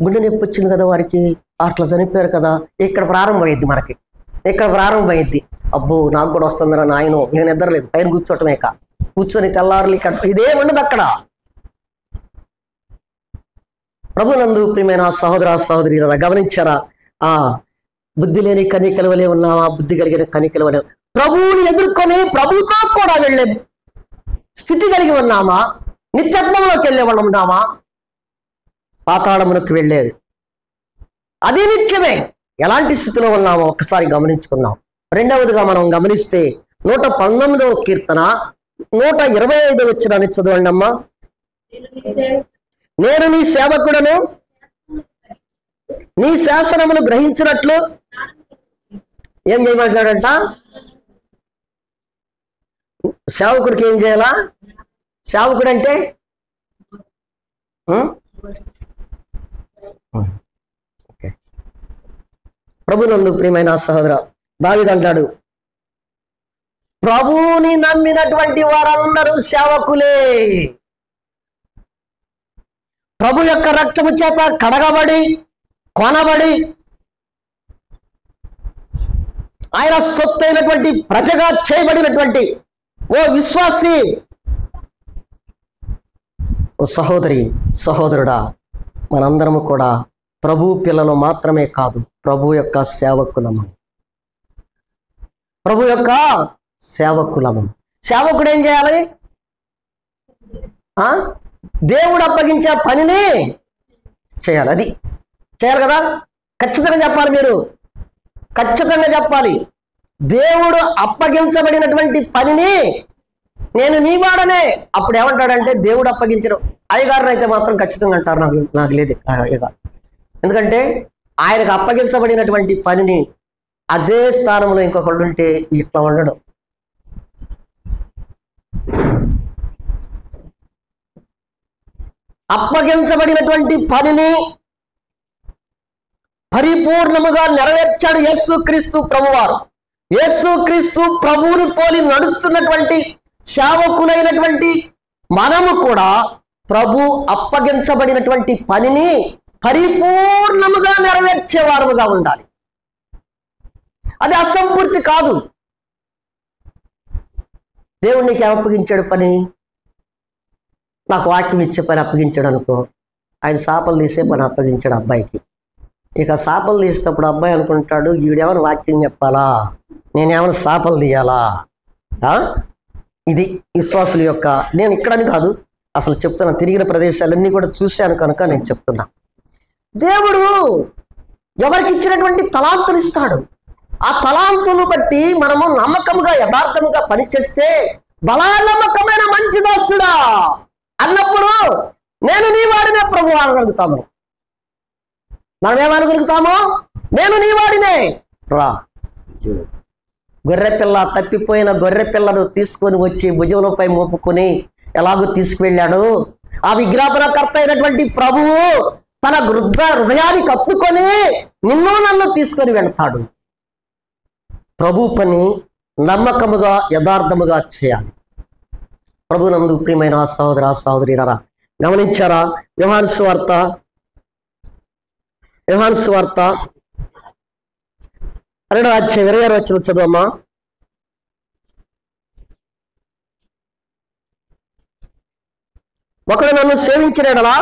గుండె నొప్పి వచ్చింది కదా వారికి, అట్లా చనిపోయారు కదా. ఇక్కడ ప్రారంభమైద్ది మనకి, అబ్బో నాకు కూడా వస్తుందిరా నాయనో. ఇక నిద్రలేదు, పైన కూర్చోటమే. కూర్చొని తెల్లారులు ఇదేముండదు అక్కడ. ప్రభునందు ప్రియమైన సహోదర సహోదరులారా, గమనించారా? బుద్ధి లేని కన్యకల వలె ఉన్నామా, బుద్ధి కలిగిన కన్యకల వలె ప్రభువుని ఎదుర్కొని ప్రభుతో కూడా వెళ్ళే స్థితి కలిగి ఉన్నామా? నిత్యత్వంలోకి వెళ్ళే వాళ్ళు ఉన్నామా? పాతాళములకు వెళ్ళేది అది నిత్యమే. ఎలాంటి స్థితిలో ఉన్నామో ఒక్కసారి గమనించుకున్నాం. రెండవదిగా మనం గమనిస్తే 119వ కీర్తన 125వ వచనాన్ని చదవండి అమ్మా. నేను నీ సేవకుడను, నీ శాసనములు గ్రహించినట్లు ఏం చేయమంటాడంట? సేవకుడికి ఏం చేయాలా? సేవకుడు అంటే ప్రభునందు ప్రియమైన సహోదర, దావీదు అంటాడు, ప్రభువుని నమ్మినటువంటి వారందరూ సేవకులే. ప్రభు యొక్క రక్తము చేత కడగబడి, కొనబడి, ఆయన సొత్తైనటువంటి ప్రజగా చేయబడినటువంటి ఓ విశ్వాసి, ఓ సహోదరి సహోదరుడా, మనందరము కూడా ప్రభు పిల్లలు మాత్రమే కాదు, ప్రభు యొక్క సేవకులము. సేవకుడు ఏం చేయాలి? దేవుడు అప్పగించే పనిని చేయాలి. అది చేయాలి కదా. ఖచ్చితంగా చెప్పాలి. మీరు ఖచ్చితంగా చెప్పాలి. దేవుడు అప్పగించబడినటువంటి పనిని నేను నీ వాడనే. అప్పుడు ఏమంటాడంటే, దేవుడు అప్పగించడం. అయ్యగారు అయితే మాత్రం ఖచ్చితంగా అంటారు, నాకు లేదు అయ్యగారు. ఎందుకంటే ఆయనకు అప్పగించబడినటువంటి పనిని అదే స్థానంలో ఇంకొకళ్ళు ఉంటే ఇట్లా ఉండడం. అప్పగించబడినటువంటి పనిని పరిపూర్ణముగా నెరవేర్చాడు యేసుక్రీస్తు ప్రభువారు. యేసుక్రీస్తు ప్రభువుని పోలి నడుస్తున్నటువంటి సేవకులైనటువంటి మనము కూడా ప్రభు అప్పగించబడినటువంటి పనిని పరిపూర్ణముగా నెరవేర్చేవారుగా ఉండాలి. అది అసంపూర్తి కాదు. దేవుడు నీకు అప్పగించాడు పని, నాకు వాక్యం ఇచ్చే పని అప్పగించాడు అనుకో, ఆయన చేపలు తీసే పని అప్పగించాడు అబ్బాయికి. ఇక చేపలు తీసేటప్పుడు అబ్బాయి అనుకుంటాడు, ఈవిడేమైనా వాక్యం చెప్పాలా, నేనేమైనా చేపలు తీయాలా? ఇది విశ్వాసుల యొక్క, నేను ఇక్కడని కాదు అసలు చెప్తున్నా, తిరిగిన ప్రదేశాలన్నీ కూడా చూశాను కనుక నేను చెప్తున్నా. దేవుడు ఎవరికి ఇచ్చినటువంటి తలాంతులు ఇస్తాడు. ఆ తలాంతులు బట్టి మనము నమ్మకముగా యథార్థముగా పనిచేస్తే, బలా నమ్మకమైన మంచి దాసుడా అన్నప్పుడు నేను నీ వాడినే ప్రభు అనగలుగుతాము. మనం ఏమనగలుగుతాము? నేను నీ వాడినే రా. గొర్రెపిల్ల, తప్పిపోయిన గొర్రెపిల్లను తీసుకొని వచ్చి భుజంపై మోపుకొని ఎలాగో తీసుకువెళ్ళాడు, ఆ విజ్ఞాపనకర్త అయినటువంటి ప్రభువు తన హృదయానికి కప్పుకొని నిన్ను నన్ను తీసుకొని వెళ్తాడు. ప్రభు పని నమ్మకముగా యథార్థముగా చేయాలి. ప్రభునందు ప్రియమైన సహోదర సహోదరీరా, గమనించారా? యోహాను సువార్త 2:26 చదువమ్మా. ఒకడు నన్ను సేవించిన ఎడలా,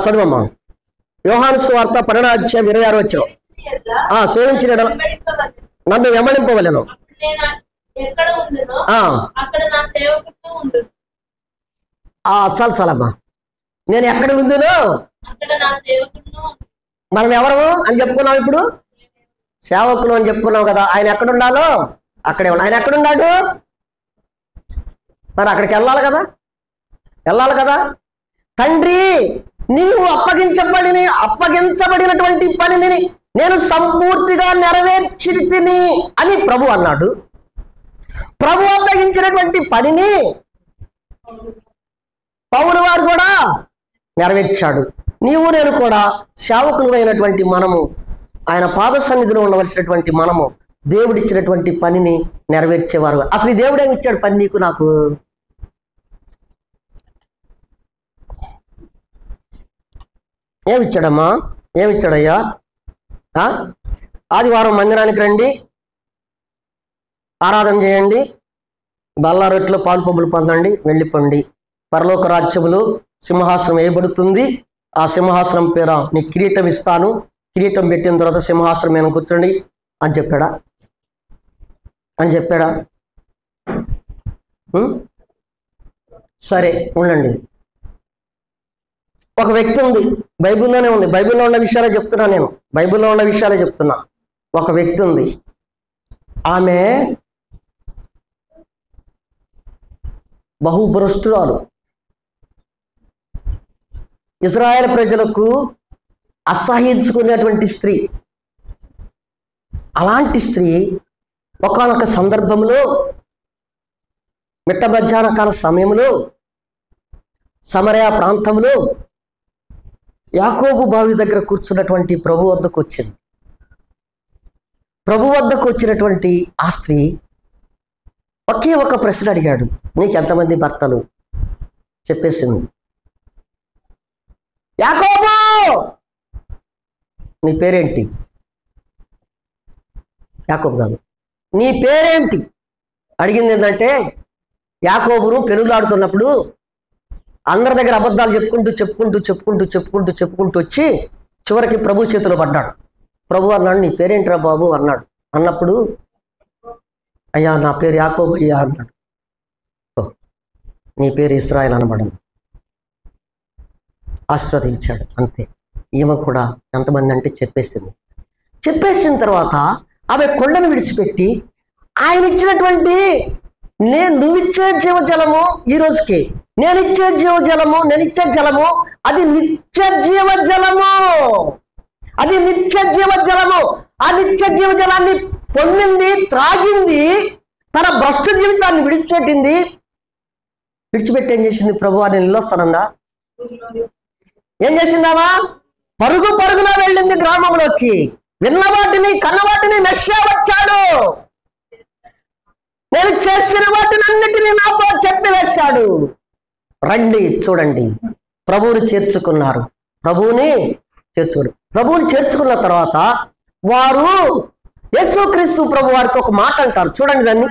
చదువమ్మా. యోహాను సువార్త 12:26 సేవించిన ఎడల నన్ను వెంబడింపవలెను. చాలమ్మా. నేను ఎక్కడ ఉందినో, మనం ఎవరు అని చెప్పుకున్నాం, ఇప్పుడు సేవకులు అని చెప్పుకున్నాం కదా. ఆయన ఎక్కడుండాలో అక్కడే ఉన్నాడు. ఆయన ఎక్కడున్నాడు? మరి అక్కడికి వెళ్ళాలి కదా. తండ్రి, నీవు అప్పగించబడినటువంటి పనిని నేను సంపూర్తిగా నెరవేర్చితిని అని ప్రభు అన్నాడు. ప్రభు అప్పగించినటువంటి పనిని పౌలు వారు కూడా నెరవేర్చాడు. నీవు నేను కూడా సేవకులమైనటువంటి మనము, ఆయన పాద సన్నిధిలో ఉండవలసినటువంటి మనము దేవుడిచ్చినటువంటి పనిని నెరవేర్చేవారు. అసలు దేవుడు ఏమి ఇచ్చాడు పని నీకు నాకు? ఏమిచ్చాడమ్మా? ఏమిచ్చాడయ్యా? ఆదివారం మందిరానికి రండి, ఆరాధన చేయండి, బల్లా రొట్టెలో పాలు పంపులు పొందండి, వెళ్ళిపోండి. పరలోక రాజ్యములో సింహాసనం వేయబడుతుంది, ఆ సింహాసనం పేర నీ కిరీటం ఇస్తాను, కిరీటం పెట్టిన తర్వాత సింహాసనం మీద కూర్చోండి అని చెప్పాడా? సరే ఉండండి. ఒక వ్యక్తి ఉంది, బైబిల్లోనే ఉంది, బైబిల్లో ఉన్న విషయాలే చెప్తున్నా నేను, ఒక వ్యక్తి ఉంది, ఆమె బహుభ్రష్టురాలు, ఇజ్రాయెల్ ప్రజలకు అసహ్యించుకునేటువంటి స్త్రీ. అలాంటి స్త్రీ ఒకానొక సందర్భంలో మిట్ట మధ్యాహ్న కాల సమయంలో సమరయ ప్రాంతంలో యాకోబు బావి దగ్గర కూర్చున్నటువంటి ప్రభు వద్దకు వచ్చింది. ప్రభు వద్దకు వచ్చినటువంటి ఆ స్త్రీ ఒకే ఒక ప్రశ్న అడిగాడు, నీకు ఎంతమంది భర్తలు? చెప్పేసింది. యాకోబు, నీ పేరేంటి? యాకోబు కాదు, నీ పేరేంటి అడిగింది. ఏంటంటే యాకోబును పెనుగులాడుతున్నప్పుడు అందరి దగ్గర అబద్ధాలు చెప్పుకుంటూ వచ్చి చివరికి ప్రభు చేతిలో పడ్డాడు. ప్రభు అన్నాడు, నీ పేరేంటిరా బాబు అన్నాడు. అన్నప్పుడు అయ్యా నా పేరు యాకోబు అయ్యా అన్నాడు. నీ పేరు ఇశ్రాయేల్ అనబడను. ఆశీర్వదించాడు. అంతే. ఈమె కూడా ఎంతమంది అంటే చెప్పేసిన తర్వాత ఆమె కొండను విడిచిపెట్టి ఆయన ఇచ్చినటువంటి నువ్విచ్చే జీవజలము, ఈ రోజుకి నేనిచ్చే జలము అది నిత్య జీవజలము. ఆ నిత్య జీవజలాన్ని పొందింది, త్రాగింది, తన భ్రష్ట జీవితాన్ని విడిచిపెట్టి ఏం చేసింది? ప్రభు నేను నిలొస్తానందా? ఏం చేసిందామా? పరుగున వెళ్ళింది గ్రామంలోకి. విన్న వాటిని కన్న వాటిని మెస్సియా వచ్చాడు, నేను చేసిన వాటిని అన్నిటినీ నాతో చెప్పి వేశాడు. రండి చూడండి, ప్రభువుని చేర్చుకున్నారు. ప్రభువుని చేర్చుకున్న తర్వాత వారు యేసుక్రీస్తు ప్రభు వారికి ఒక మాట అంటారు. చూడండి దాన్ని.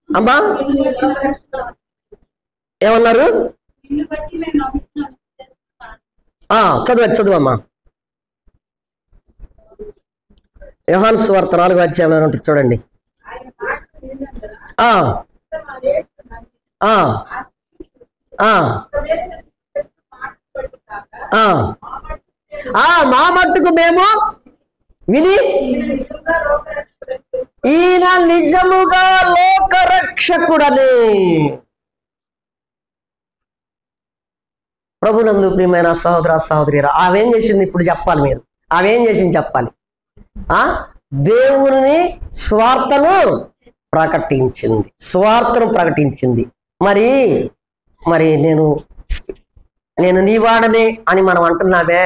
అమ్మా ఏమన్నారు? చదువమ్మా. యోహాను సువార్త 4వ అధ్యాయంలో ఉంటుంది చూడండి. మా మట్టుకు మేము విని ఈయన నిజముగా లోకరక్షకుడని. ప్రభునందు ప్రియమైన సహోదర సహోదరి, ఆమెం చేసింది ఇప్పుడు చెప్పాలి. మీరు ఆమెం చేసింది చెప్పాలి. దేవుని స్వార్థను ప్రకటించింది. మరి నేను నీ వాడనే అని మనం అంటున్నామే,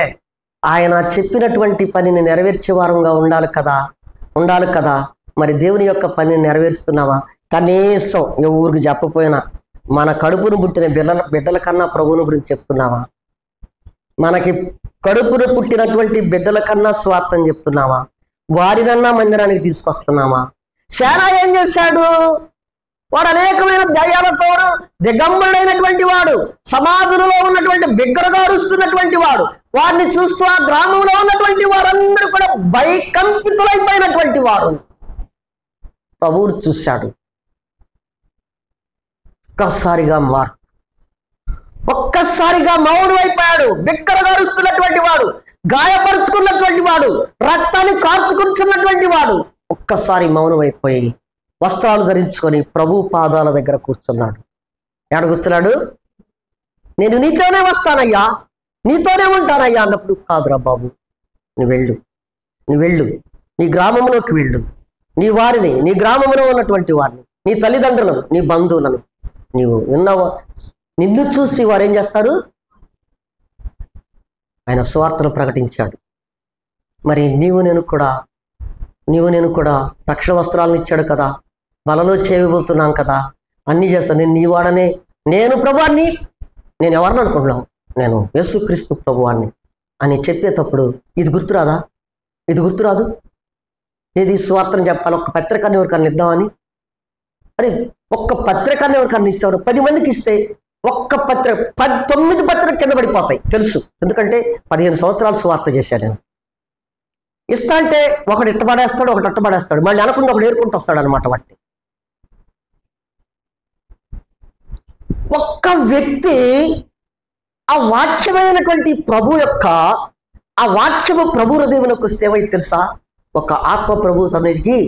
ఆయన చెప్పినటువంటి పనిని నెరవేర్చే వారంగా ఉండాలి కదా. మరి దేవుని యొక్క పనిని నెరవేరుస్తున్నావా? కనీసం ఊరికి చెప్పపోయినా మన కడుపును పుట్టిన బిడ్డల కన్నా ప్రభువుని గురించి చెప్తున్నావా? మనకి కడుపును పుట్టినటువంటి బిడ్డల కన్నా స్వార్థం చెప్తున్నావా? వారినన్నా మందిరానికి తీసుకొస్తున్నామా? శానా ఏం చేశాడు? వాడు అనేకమైన దయ్యాలతో దిగంబరుడైనటువంటి వాడు, సమాజంలో ఉన్నటువంటి బిగ్గరగా అరుస్తున్నటువంటి వాడు, వారిని చూస్తూ ఆ గ్రామంలో ఉన్నటువంటి వారందరూ కూడా భయకంపితులైపోయినటువంటి వారు. ప్రభువును చూశాడు. ఒక్కసారిగా మౌనం అయిపోయాడు. బిగ్గరగా అరుస్తున్నటువంటి వాడు, గాయపరుచుకున్నటువంటి వాడు, రక్తాన్ని కార్చుకుంటున్నటువంటి వాడు ఒక్కసారి మౌనం అయిపోయి వస్త్రాలు ధరించుకొని ప్రభు పాదాల దగ్గర కూర్చున్నాడు. ఎక్కడ కూర్చున్నాడు? నేను నీతోనే వస్తానయ్యా, నీతోనే ఉంటానయ్యా అన్నప్పుడు, కాదురా బాబు, నువ్వు వెళ్ళు, నీ గ్రామంలోకి వెళ్ళు, నీ వారిని, నీ గ్రామంలో ఉన్నటువంటి వారిని, నీ తల్లిదండ్రులను, నీ బంధువులను నీవు నిన్ను చూసి వారు ఏం చేస్తారు? ఆయన సువార్తను ప్రకటించాడు. మరి నీవు నేను కూడా రక్షణ వస్త్రాలను ఇచ్చాడు కదా, వలలో చేయబోతున్నాం కదా, అన్నీ చేస్తాను. నేను నీ వాడనే, నేను ప్రభువాన్ని, నేను ఎవరిని అనుకుంటున్నావు? నేను యేసుక్రీస్తు ప్రభువాన్ని అని చెప్పేటప్పుడు ఇది గుర్తురాదు? ఏది సువార్తను చెప్పాలి? ఒక్క పత్రికని ఎవరికన్నా ఇద్దామని. అరే ఒక్క పత్రికని ఎవరికన్నా ఇస్తాడు? 10 మందికి ఇస్తే ఒక్క పత్రిక 9 పత్రిక కింద పడిపోతాయి తెలుసు. ఎందుకంటే 15 సంవత్సరాలు సువార్త చేశాను నేను. ఇస్తా అంటే ఒకటి ఇట్టబడేస్తాడు, ఒకటి అట్టబడేస్తాడు, మళ్ళీ అనకుండా ఒకటి ఏరుకుంటూ వస్తాడు అనమాట. వాటిని ఒక్క వ్యక్తి ఆ వాక్యమైనటువంటి ఆ వాక్యము ప్రభు హృదయమునకు సేవ తెలుసా? ఒక ఆత్మ ప్రభు సన్నిధికి.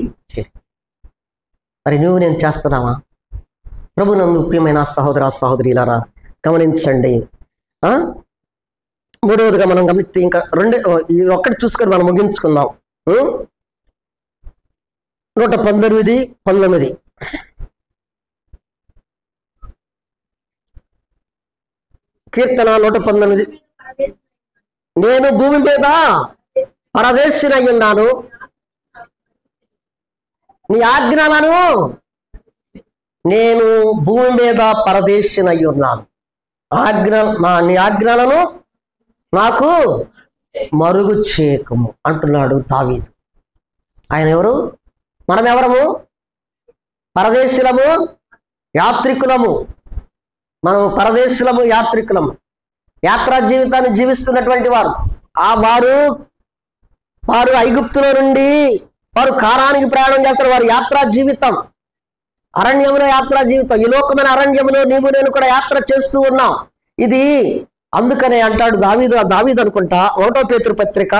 మరి నువ్వు నేను చేస్తున్నావా? ప్రభు నందు ప్రియమైన సహోదర సహోదరులారా గమనించండి. మూడవదిగా మనం గమనిస్తే ఇంకా ఇది ఒక్కటి చూసుకొని మనం ముగించుకుందాం. 119, 19 కీర్తన 119. నేను భూమి మీద పరదేశినై ఉన్నాను, నీ ఆజ్ఞలను నేను భూమి మీద పరదేశినై ఉన్నాను, నీ ఆజ్ఞలను నాకు మరుగు చేయకము అంటున్నాడు దావీదు. ఆయన ఎవరు? మనం ఎవరము? పరదేశులము, యాత్రికులము. మనము పరదేశులము, యాత్రికులము. యాత్రా జీవితాన్ని జీవిస్తున్నటువంటి వారు. వారు ఐగుప్తులో నుండి వారు కానానికి ప్రయాణం చేస్తారు. వారు యాత్రా జీవితం, అరణ్యంలో యాత్రా జీవితం. ఈ లోకమైన అరణ్యంలో నీవు నేను కూడా యాత్ర చేస్తూ ఉన్నాం. ఇది అందుకనే అంటాడు దావీదు అనుకుంటా, 1వ పేతురు పత్రిక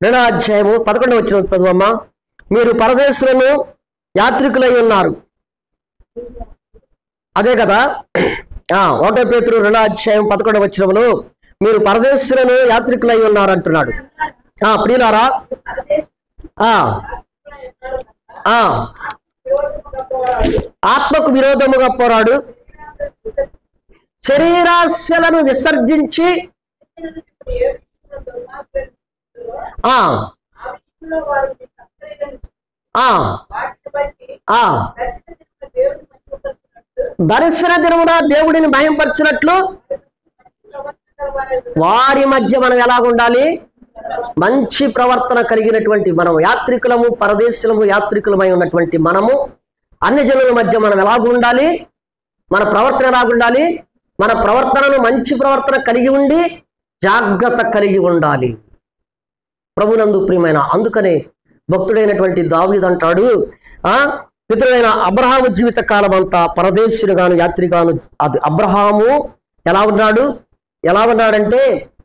2వ అధ్యాయము 11వ వచనం చదువమ్మా. మీరు పరదేశులను యాత్రికులై ఉన్నారు. అదే కదా, 1వ పేతురు 2వ అధ్యాయం 11వ వచనంలో మీరు పరదేశులను యాత్రికులై ఉన్నారు అంటున్నాడు. ప్రియులారా, ఆత్మకు విరోధముగా పోరాడు, శరీరాశలను విసర్జించి ఆ ఆ ఆ దర్శన దినమున దేవుడిని మహింపరచినట్లు వారి మధ్య మనం ఎలాగుండాలి? మంచి ప్రవర్తన కలిగినటువంటి మనం యాత్రికులము, పరదేశులము, యాత్రికులమై ఉన్నటువంటి మనము అన్ని జనుల మధ్య మనం ఎలాగుండాలి? మన ప్రవర్తన ఎలాగుండాలి? మన ప్రవర్తనను మంచి ప్రవర్తన కలిగి ఉండి జాగ్రత్త కలిగి ఉండాలి. ప్రభునందు ప్రియమైన, అందుకనే భక్తుడైనటువంటి దావీదు అంటాడు, పితరుడైన అబ్రహాము జీవిత కాలం అంతా పరదేశుడుగాను యాత్రిగాను. అది అబ్రహాము ఎలా ఉన్నాడంటే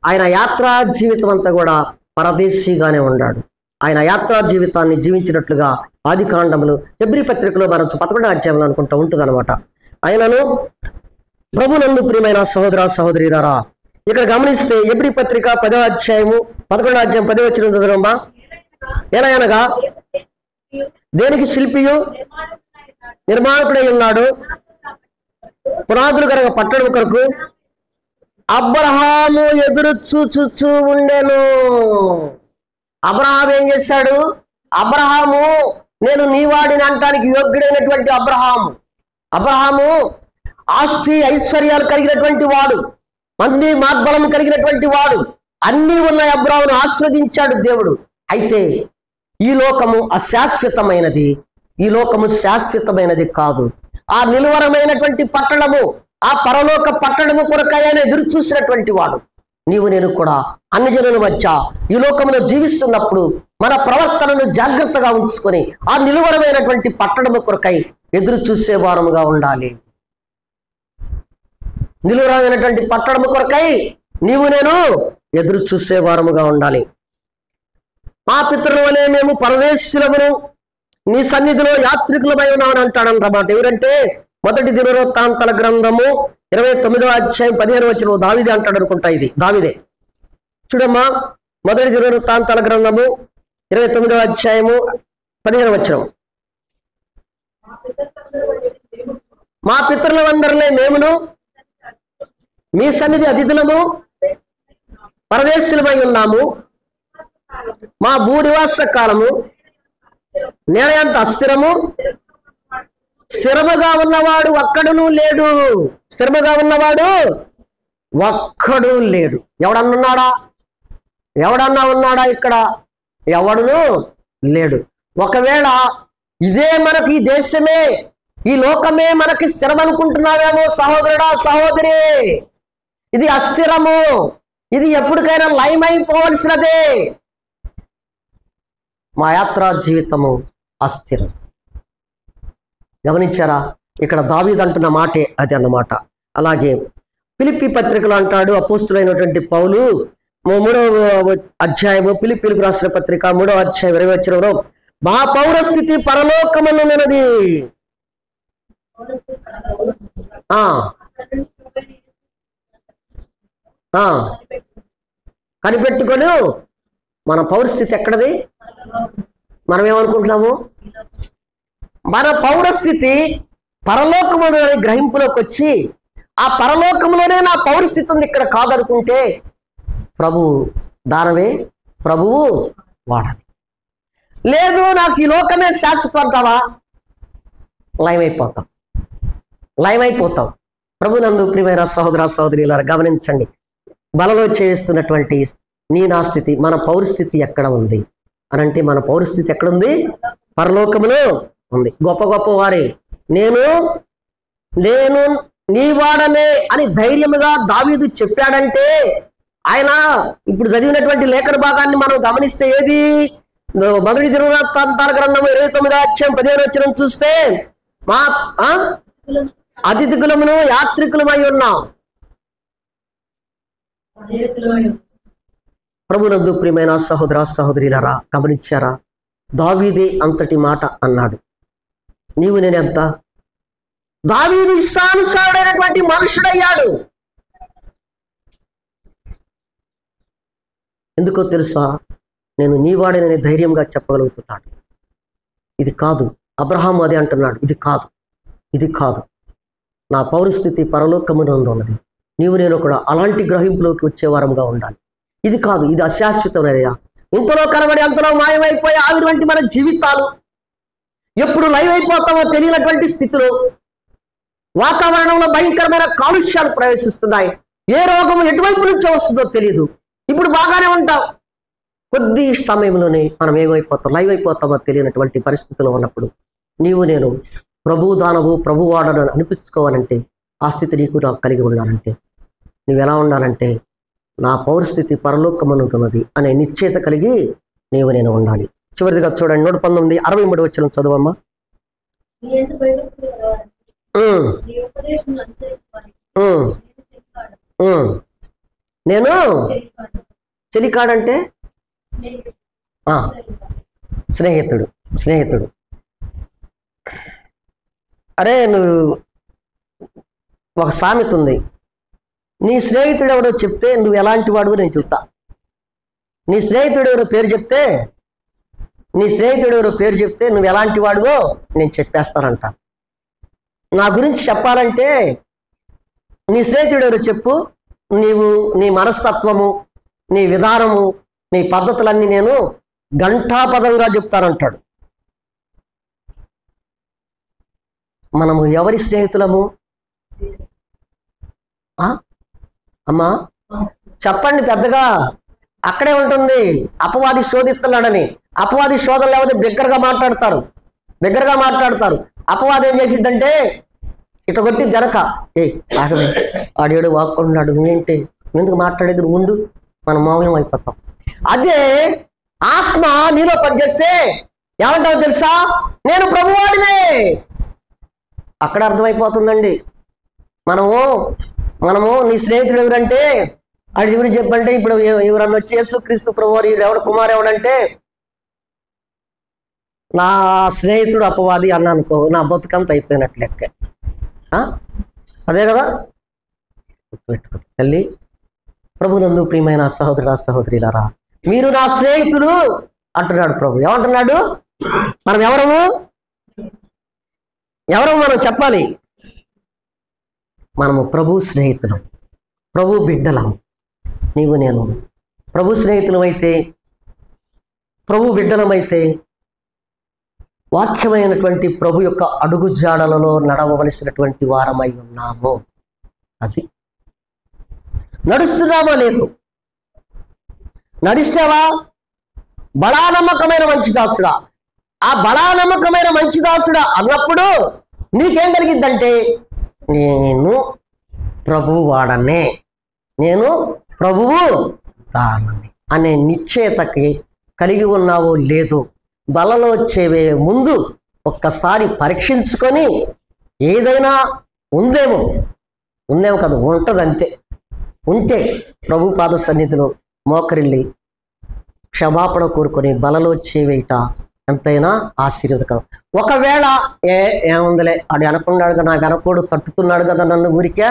ఆయన యాత్రా జీవితం అంతా కూడా పరదేశీగానే ఉన్నాడు. ఆయన యాత్రా జీవితాన్ని జీవించినట్లుగా ఆది కాండములు హెబ్రీ పత్రికలో మనం 11వ అధ్యాయంలో అనుకుంటూ ఉంటుంది అనమాట. ఆయనను ప్రభునందు ప్రియమైన సహోదర సహోదరీరారా, ఇక్కడ గమనిస్తే హెబ్రీ పత్రిక 10వ అధ్యాయము 11వ అధ్యాయం 10వ వచనం చదవమ్మా. ఎలా అనగా దేనికి శిల్పియు నిర్మాణకుడై ఉన్నాడు, పునాదులు కనుక పట్టడం కొరకు అబ్రహాము ఎదురు చూచు ఉండెను. అబ్రహాము ఏం చేశాడు? అబ్రహాము నేను నీవాడిని అనటానికి యోగ్యుడైనటువంటి అబ్రహాము ఆస్తి ఐశ్వర్యాలు కలిగినటువంటి వాడు, మంది మార్బలం కలిగినటువంటి వాడు, అన్నీ ఉన్నాయి. అబ్రహామును ఆస్వాదించాడు దేవుడు. అయితే ఈ లోకము అశాశ్వతమైనది, ఈ లోకము శాశ్వతమైనది కాదు. ఆ నిలువరమైనటువంటి పట్టణము, ఆ పరలోక పట్టణము కొరకు ఆయన ఎదురు చూసినటువంటి వాడు. నీవు నేను కూడా అన్ని జనుల మధ్య ఈ లోకంలో జీవిస్తున్నప్పుడు మన ప్రవర్తనను జాగ్రత్తగా ఉంచుకొని ఆ నిలువరమైనటువంటి పట్టణము కొరకై ఎదురు చూసే వారముగా ఉండాలి. నిలువరమైనటువంటి పట్టణము కొరకై నీవు నేను ఎదురు చూసే వారముగా ఉండాలి. మా పితరుల వలె మేము పరదేశులమును నీ సన్నిధిలో యాత్రికులమై ఉన్నామని అంటాడన్నమాట. ఎవరంటే మొదటి దినవృత్తాంతాల గ్రంథము 29వ అధ్యాయం 15వ వచనం దావీదే అంటాడు అనుకుంటా. ఇది దావీదే. చూడమ్మా, మొదటి దినవృత్తాంతాల గ్రంథము 29వ అధ్యాయము 15వ వచనం. మా పితరులందరిలో మేమును మీ సన్నిధి అతిథులము పరదేశులమై ఉన్నాము. మా భూనివాస కాలము నేలంత అస్థిరము, స్థిరముగా ఉన్నవాడు ఒక్కడును లేడు. స్థిరముగా ఉన్నవాడు ఒక్కడు లేడు. ఎవడన్నా ఉన్నాడా ఇక్కడ? ఎవడును లేడు. ఒకవేళ ఇదే మనకి ఈ దేశమే, ఈ లోకమే మనకి స్థిరం అనుకుంటున్నావేమో సహోదరుడా సహోదరి, ఇది అస్థిరము. ఇది ఎప్పటికైనా లయమైపోవలసినదే. మా యాత్రా జీవితము అస్థిరం. గమనించారా? ఇక్కడ దావీదు అంటున్న మాటే అది అన్నమాట. అలాగే ఫిలిప్పీ పత్రికలు అంటాడు అపోస్తులైనటువంటి పౌలు 3వ అధ్యాయము, ఫిలిప్పీలకు రాసిన పత్రిక 3వ అధ్యాయం 20వ వచనంలో మా పౌరస్థితి పరలోకమున్నది. కనిపెట్టుకొని మన పౌరస్థితి ఎక్కడది? మనం ఏమనుకుంటున్నాము? మన పౌరస్థితి పరలోకములోనే గ్రహింపులోకి వచ్చి ఆ పరలోకంలోనే నా పౌరస్థితి ఉంది, ఇక్కడ కాదనుకుంటే ప్రభు దానవే, ప్రభువు వాడని. లేదు నాకు ఈ లోకమే శాశ్వతం అంటావా? లయమైపోతాం. ప్రభునందు ప్రియమైన సహోదర సహోదరులారా గమనించండి. బలలో చేస్తున్నటువంటి నీ నా స్థితి, మన పౌరస్థితి ఎక్కడ ఉంది అనంటే మన పౌరస్థితి ఎక్కడుంది? పరలోకములో ఉంది. గొప్ప గొప్ప వారే నేను నీ వాడనే అని ధైర్యముగా దావీదు చెప్పాడంటే, ఆయన ఇప్పుడు చదివినటువంటి లేఖన భాగాన్ని మనం గమనిస్తే ఏది? మొదటి దినవృత్తాంతాల గ్రంథము 29వ అధ్యాయం 15వ వచనం చూస్తే మా అతిథులమును యాత్రికులమై ఉన్నాం. ప్రభునందు ప్రియమైన సహోదర సహోదరులారా గమనించారా? దావీదే అంతటి మాట అన్నాడు. నీవు నేనెంత? దావీదు ఇష్టానుసారుడైనటువంటి మనుషుడయ్యాడు. ఎందుకో తెలుసా? నేను నీవాడేనని ధైర్యంగా చెప్పగలుగుతున్నాడు. ఇది కాదు, అబ్రహాము అదే అంటున్నాడు, ఇది కాదు నా పౌరస్థితి పరలోకమున ఉన్నది. నీవు నేను కూడా అలాంటి గ్రహింపులోకి వచ్చే వారంగా ఉండాలి. ఇది కాదు, ఇది అశాశ్వతమైనదయా, ఇంతలో కనబడి అంతలో మాయమైపోయే ఆవిరి వంటి మన జీవితాలు ఎప్పుడు లైవ్ అయిపోతామో తెలియనటువంటి స్థితిలో వాతావరణంలో భయంకరమైన కాలుష్యాలు ప్రవేశిస్తున్నాయి. ఏ రోగం ఎటువైపు నుంచో వస్తుందో తెలియదు. ఇప్పుడు బాగానే ఉంటాం, కొద్ది సమయంలోనే మనం ఏమైపోతాం, లైవ్ అయిపోతామో తెలియనటువంటి పరిస్థితిలో ఉన్నప్పుడు నీవు నేను ప్రభు దానవు ప్రభు వాడను అనిపించుకోవాలంటే, ఆ స్థితి నీకు నాకు కలిగి ఉండాలంటే నువ్వు ఎలా ఉండాలంటే నా పౌరస్థితి పరలోకమనుతున్నది అనే నిశ్చయత కలిగి నీవు నేను ఉండాలి. చివరిదిగా చూడండి 119 63 వచ్చిన చదువమ్మా. నేను చెలికాడంటే స్నేహితుడు. స్నేహితుడు అరే నువ్వు ఒక సామెత ఉంది, నీ స్నేహితుడు ఎవరో చెప్తే నువ్వు ఎలాంటి వాడు నేను చెప్తా. నీ స్నేహితుడు ఎవరో పేరు చెప్తే నువ్వు ఎలాంటి వాడువో నేను చెప్పేస్తానంట. నా గురించి చెప్పాలంటే నీ స్నేహితుడు ఎవరో చెప్పు, నీవు నీ మనస్తత్వము, నీ విధానము, నీ పద్ధతులన్నీ నేను ఘంటాపదంగా చెప్తానంటాడు. మనము ఎవరి స్నేహితులము? అమ్మా చెప్పండి పెద్దగా. అక్కడే ఉంటుంది అపవాది శోధిస్తున్నాడని. అపవాది శోధన లేకపోతే బిగ్గరగా మాట్లాడతారు. అపవాది ఏం చేసిద్దంటే ఇట కొట్టి జనక ఆగమే ఆడేడు వాక్కుంటున్నాడు, ఏంటి ఎందుకు మాట్లాడేది ముందు మనం మౌనం అయిపోతాం. అదే ఆత్మ నీలో పనిచేస్తే ఏమంటావు తెలుసా, నేను ప్రభువాడినే. అక్కడ అర్థమైపోతుందండి. మనము నీ స్నేహితుడు ఎవరంటే ఆడి గురించి చెప్పంటే, ఇప్పుడు ఎవరన్నా వచ్చి యేసుక్రీస్తు ప్రభువారు ఎవడు కుమారు ఎవడంటే నా స్నేహితుడు అపవాది అన్నా అనుకో, నా బతుకంత అయిపోయినట్లు లెక్క. అదే కదా. తల్లి ప్రభునందు ప్రియమైన సహోదరుడా సహోదరులారా, మీరు నా స్నేహితులు అంటున్నాడు ప్రభు. ఏమంటున్నాడు? మనం ఎవరము మనం చెప్పాలి. మనము ప్రభు స్నేహితులం, ప్రభు బిడ్డలం. నీవు నేను ప్రభు స్నేహితులమైతే, ప్రభు బిడ్డలమైతే వాక్యమైనటువంటి ప్రభు యొక్క అడుగు జాడలలో నడవవలసినటువంటి వారమై ఉన్నాము. అది నడుస్తున్నామా లేదు? నడిచావా? బలానమ్మకమైన మంచిదాసుడా, ఆ బలానమ్మకమైన మంచిదాసుడా అన్నప్పుడు నీకేం కలిగిద్దంటే, నేను ప్రభువు వాడనే, నేను ప్రభువు దానని అనే నిశ్చయతకి కలిగి ఉన్నావో లేదో బలలో వచ్చేవే ముందు ఒక్కసారి పరీక్షించుకొని, ఏదైనా ఉందేమో కదా, ఉంటుంది అంతే. ఉంటే ప్రభు పాద సన్నిధిలో మోకరిల్లి క్షమాపణ కోరుకొని బలలో వచ్చేవేట ఎంతైనా ఆశీర్వదకరం. ఒకవేళ ఏముందిలే ఆడు అనుకున్నాడు కదా, నాకు అనుకోడు తట్టుతున్నాడు కదా నన్ను, ఊరికే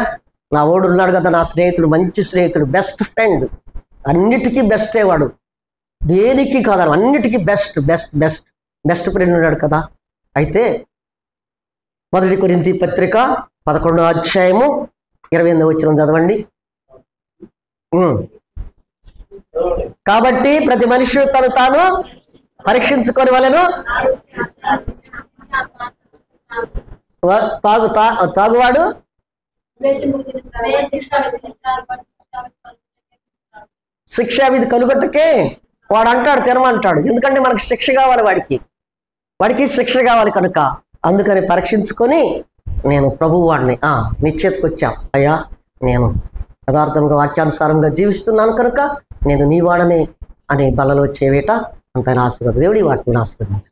నా ఓడు ఉన్నాడు కదా, నా స్నేహితుడు మంచి స్నేహితుడు, బెస్ట్ ఫ్రెండ్, అన్నిటికీ బెస్టే వాడు, దేనికి కాదు అన్నిటికీ బెస్ట్ ఫ్రెండ్ ఉన్నాడు కదా. అయితే 1 కొరింథీ పత్రిక 11వ అధ్యాయము 28వ వచనం చదవండి. కాబట్టి ప్రతి మనిషి తను తాను పరీక్షించుకొని వలెను. తాగువాడు శిక్షావిధి కలుగొట్టకే వాడు అంటాడు, తినమంటాడు. ఎందుకంటే మనకు శిక్ష కావాలి, వాడికి శిక్ష కావాలి కనుక అందుకని పరీక్షించుకొని నేను ప్రభువు వాడిని నిశ్చేతకు వచ్చాం. అయ్యా నేను యథార్థంగా వాక్యానుసారంగా జీవిస్తున్నాను కనుక నేను నీ వాడనే అనే బలలో చేవేట అంత ఆశీర్వాదం. దేవుడి వాక్యం ఆశీర్వదించు.